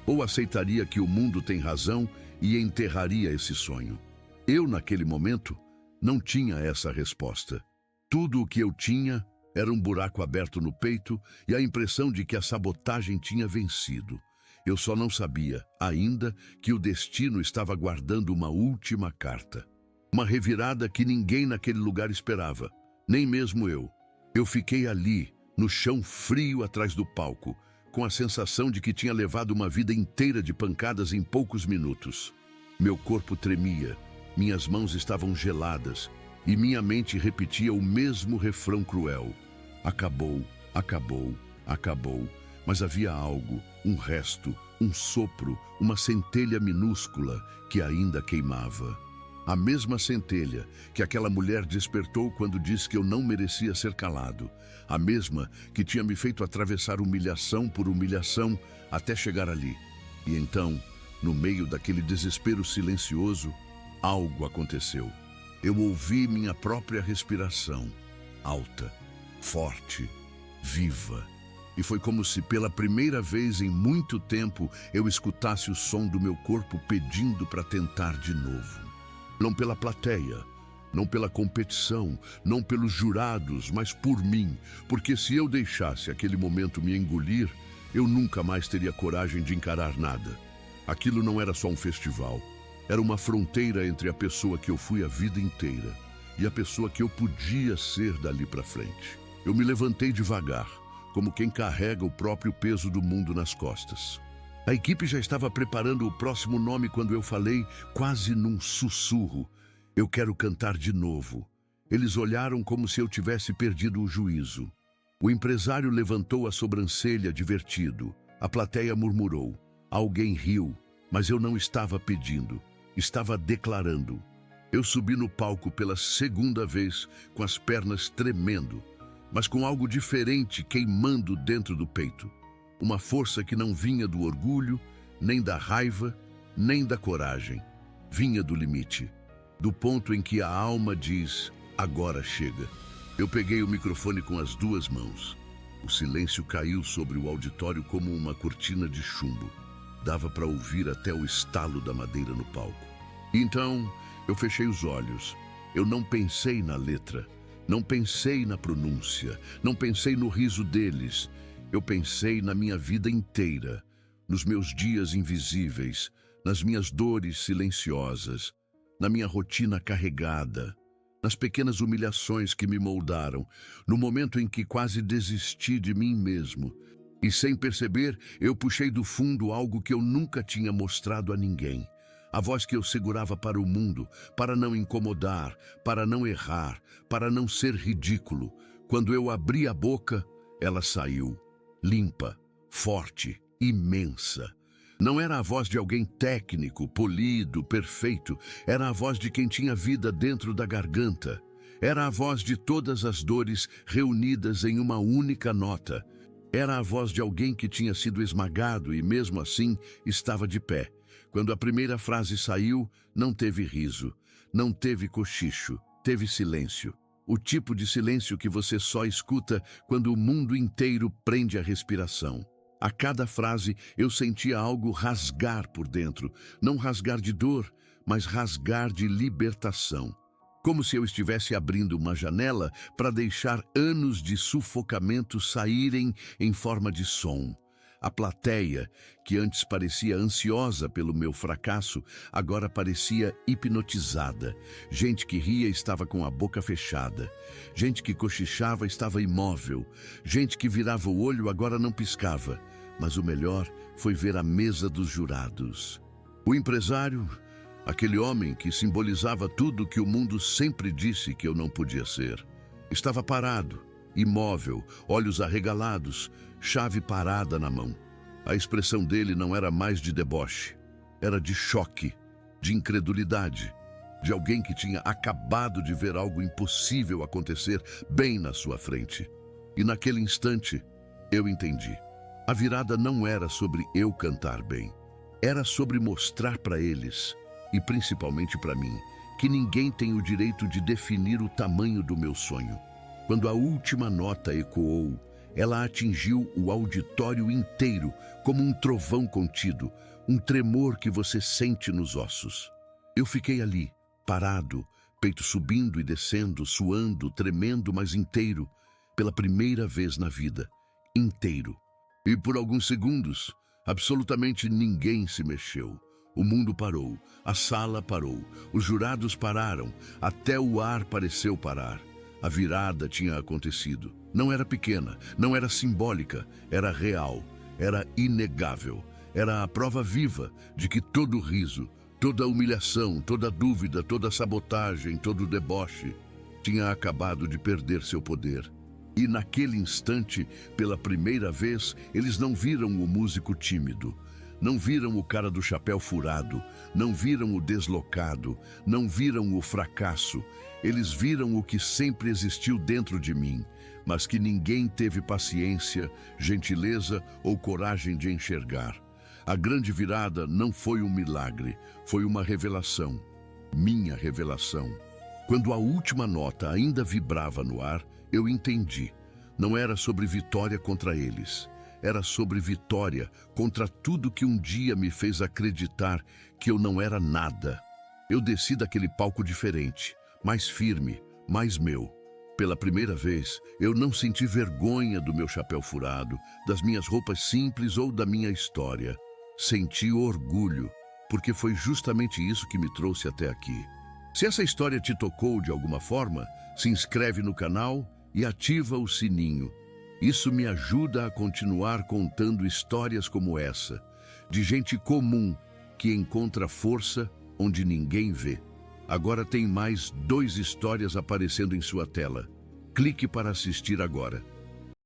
Ou aceitaria que o mundo tem razão e enterraria esse sonho? Eu, naquele momento, não tinha essa resposta. Tudo o que eu tinha era um buraco aberto no peito e a impressão de que a sabotagem tinha vencido. Eu só não sabia, ainda, que o destino estava guardando uma última carta. Uma revirada que ninguém naquele lugar esperava, nem mesmo eu. Eu fiquei ali, no chão frio atrás do palco, com a sensação de que tinha levado uma vida inteira de pancadas em poucos minutos. Meu corpo tremia, Minhas mãos estavam geladas e minha mente repetia o mesmo refrão cruel. Acabou, acabou, acabou. Mas havia algo, um resto, um sopro, uma centelha minúscula que ainda queimava. A mesma centelha que aquela mulher despertou quando disse que eu não merecia ser calado. A mesma que tinha me feito atravessar humilhação por humilhação até chegar ali. E então, no meio daquele desespero silencioso, algo aconteceu. Eu ouvi minha própria respiração, alta, forte, viva. E foi como se pela primeira vez em muito tempo eu escutasse o som do meu corpo pedindo para tentar de novo. Não pela plateia, não pela competição, não pelos jurados, mas por mim, porque se eu deixasse aquele momento me engolir, eu nunca mais teria coragem de encarar nada. Aquilo não era só um festival, era uma fronteira entre a pessoa que eu fui a vida inteira e a pessoa que eu podia ser dali para frente. Eu me levantei devagar, como quem carrega o próprio peso do mundo nas costas. A equipe já estava preparando o próximo nome quando eu falei, quase num sussurro: eu quero cantar de novo. Eles olharam como se eu tivesse perdido o juízo. O empresário levantou a sobrancelha divertido. A plateia murmurou. Alguém riu, mas eu não estava pedindo, estava declarando. Eu subi no palco pela segunda vez, com as pernas tremendo, mas com algo diferente queimando dentro do peito. Uma força que não vinha do orgulho, nem da raiva, nem da coragem. Vinha do limite, do ponto em que a alma diz, agora chega. Eu peguei o microfone com as duas mãos. O silêncio caiu sobre o auditório como uma cortina de chumbo. Dava para ouvir até o estalo da madeira no palco. E então, eu fechei os olhos. Eu não pensei na letra, não pensei na pronúncia, não pensei no riso deles. Eu pensei na minha vida inteira, nos meus dias invisíveis, nas minhas dores silenciosas, na minha rotina carregada, nas pequenas humilhações que me moldaram, no momento em que quase desisti de mim mesmo. E sem perceber, eu puxei do fundo algo que eu nunca tinha mostrado a ninguém. A voz que eu segurava para o mundo, para não incomodar, para não errar, para não ser ridículo. Quando eu abri a boca, ela saiu. Limpa, forte, imensa. Não era a voz de alguém técnico, polido, perfeito. Era a voz de quem tinha vida dentro da garganta. Era a voz de todas as dores reunidas em uma única nota. Era a voz de alguém que tinha sido esmagado e, mesmo assim, estava de pé. Quando a primeira frase saiu, não teve riso, não teve cochicho, teve silêncio. O tipo de silêncio que você só escuta quando o mundo inteiro prende a respiração. A cada frase eu sentia algo rasgar por dentro, não rasgar de dor, mas rasgar de libertação. Como se eu estivesse abrindo uma janela para deixar anos de sufocamento saírem em forma de som. A plateia, que antes parecia ansiosa pelo meu fracasso, agora parecia hipnotizada. Gente que ria estava com a boca fechada. Gente que cochichava estava imóvel. Gente que virava o olho agora não piscava. Mas o melhor foi ver a mesa dos jurados. O empresário, aquele homem que simbolizava tudo que o mundo sempre disse que eu não podia ser, estava parado, imóvel, olhos arregalados, chave parada na mão. A expressão dele não era mais de deboche, era de choque, de incredulidade, de alguém que tinha acabado de ver algo impossível acontecer bem na sua frente. E naquele instante, eu entendi. A virada não era sobre eu cantar bem, era sobre mostrar para eles, e principalmente para mim, que ninguém tem o direito de definir o tamanho do meu sonho. Quando a última nota ecoou, ela atingiu o auditório inteiro como um trovão contido, um tremor que você sente nos ossos. Eu fiquei ali, parado, peito subindo e descendo, suando, tremendo, mas inteiro, pela primeira vez na vida, inteiro. E por alguns segundos, absolutamente ninguém se mexeu. O mundo parou, a sala parou, os jurados pararam, até o ar pareceu parar. A virada tinha acontecido. Não era pequena, não era simbólica, era real, era inegável. Era a prova viva de que todo riso, Toda a humilhação, toda a dúvida, toda a sabotagem, todo o deboche tinha acabado de perder seu poder. E naquele instante, pela primeira vez, eles não viram o músico tímido, não viram o cara do chapéu furado, não viram o deslocado, não viram o fracasso. Eles viram o que sempre existiu dentro de mim, mas que ninguém teve paciência, gentileza ou coragem de enxergar. A grande virada não foi um milagre, foi uma revelação. Minha revelação. Quando a última nota ainda vibrava no ar, eu entendi. Não era sobre vitória contra eles. Era sobre vitória contra tudo que um dia me fez acreditar que eu não era nada. Eu desci daquele palco diferente, mais firme, mais meu. Pela primeira vez, eu não senti vergonha do meu chapéu furado, das minhas roupas simples ou da minha história. Senti orgulho, porque foi justamente isso que me trouxe até aqui. Se essa história te tocou de alguma forma, se inscreve no canal e ativa o sininho. Isso me ajuda a continuar contando histórias como essa, de gente comum que encontra força onde ninguém vê. Agora tem mais 2 histórias aparecendo em sua tela. Clique para assistir agora.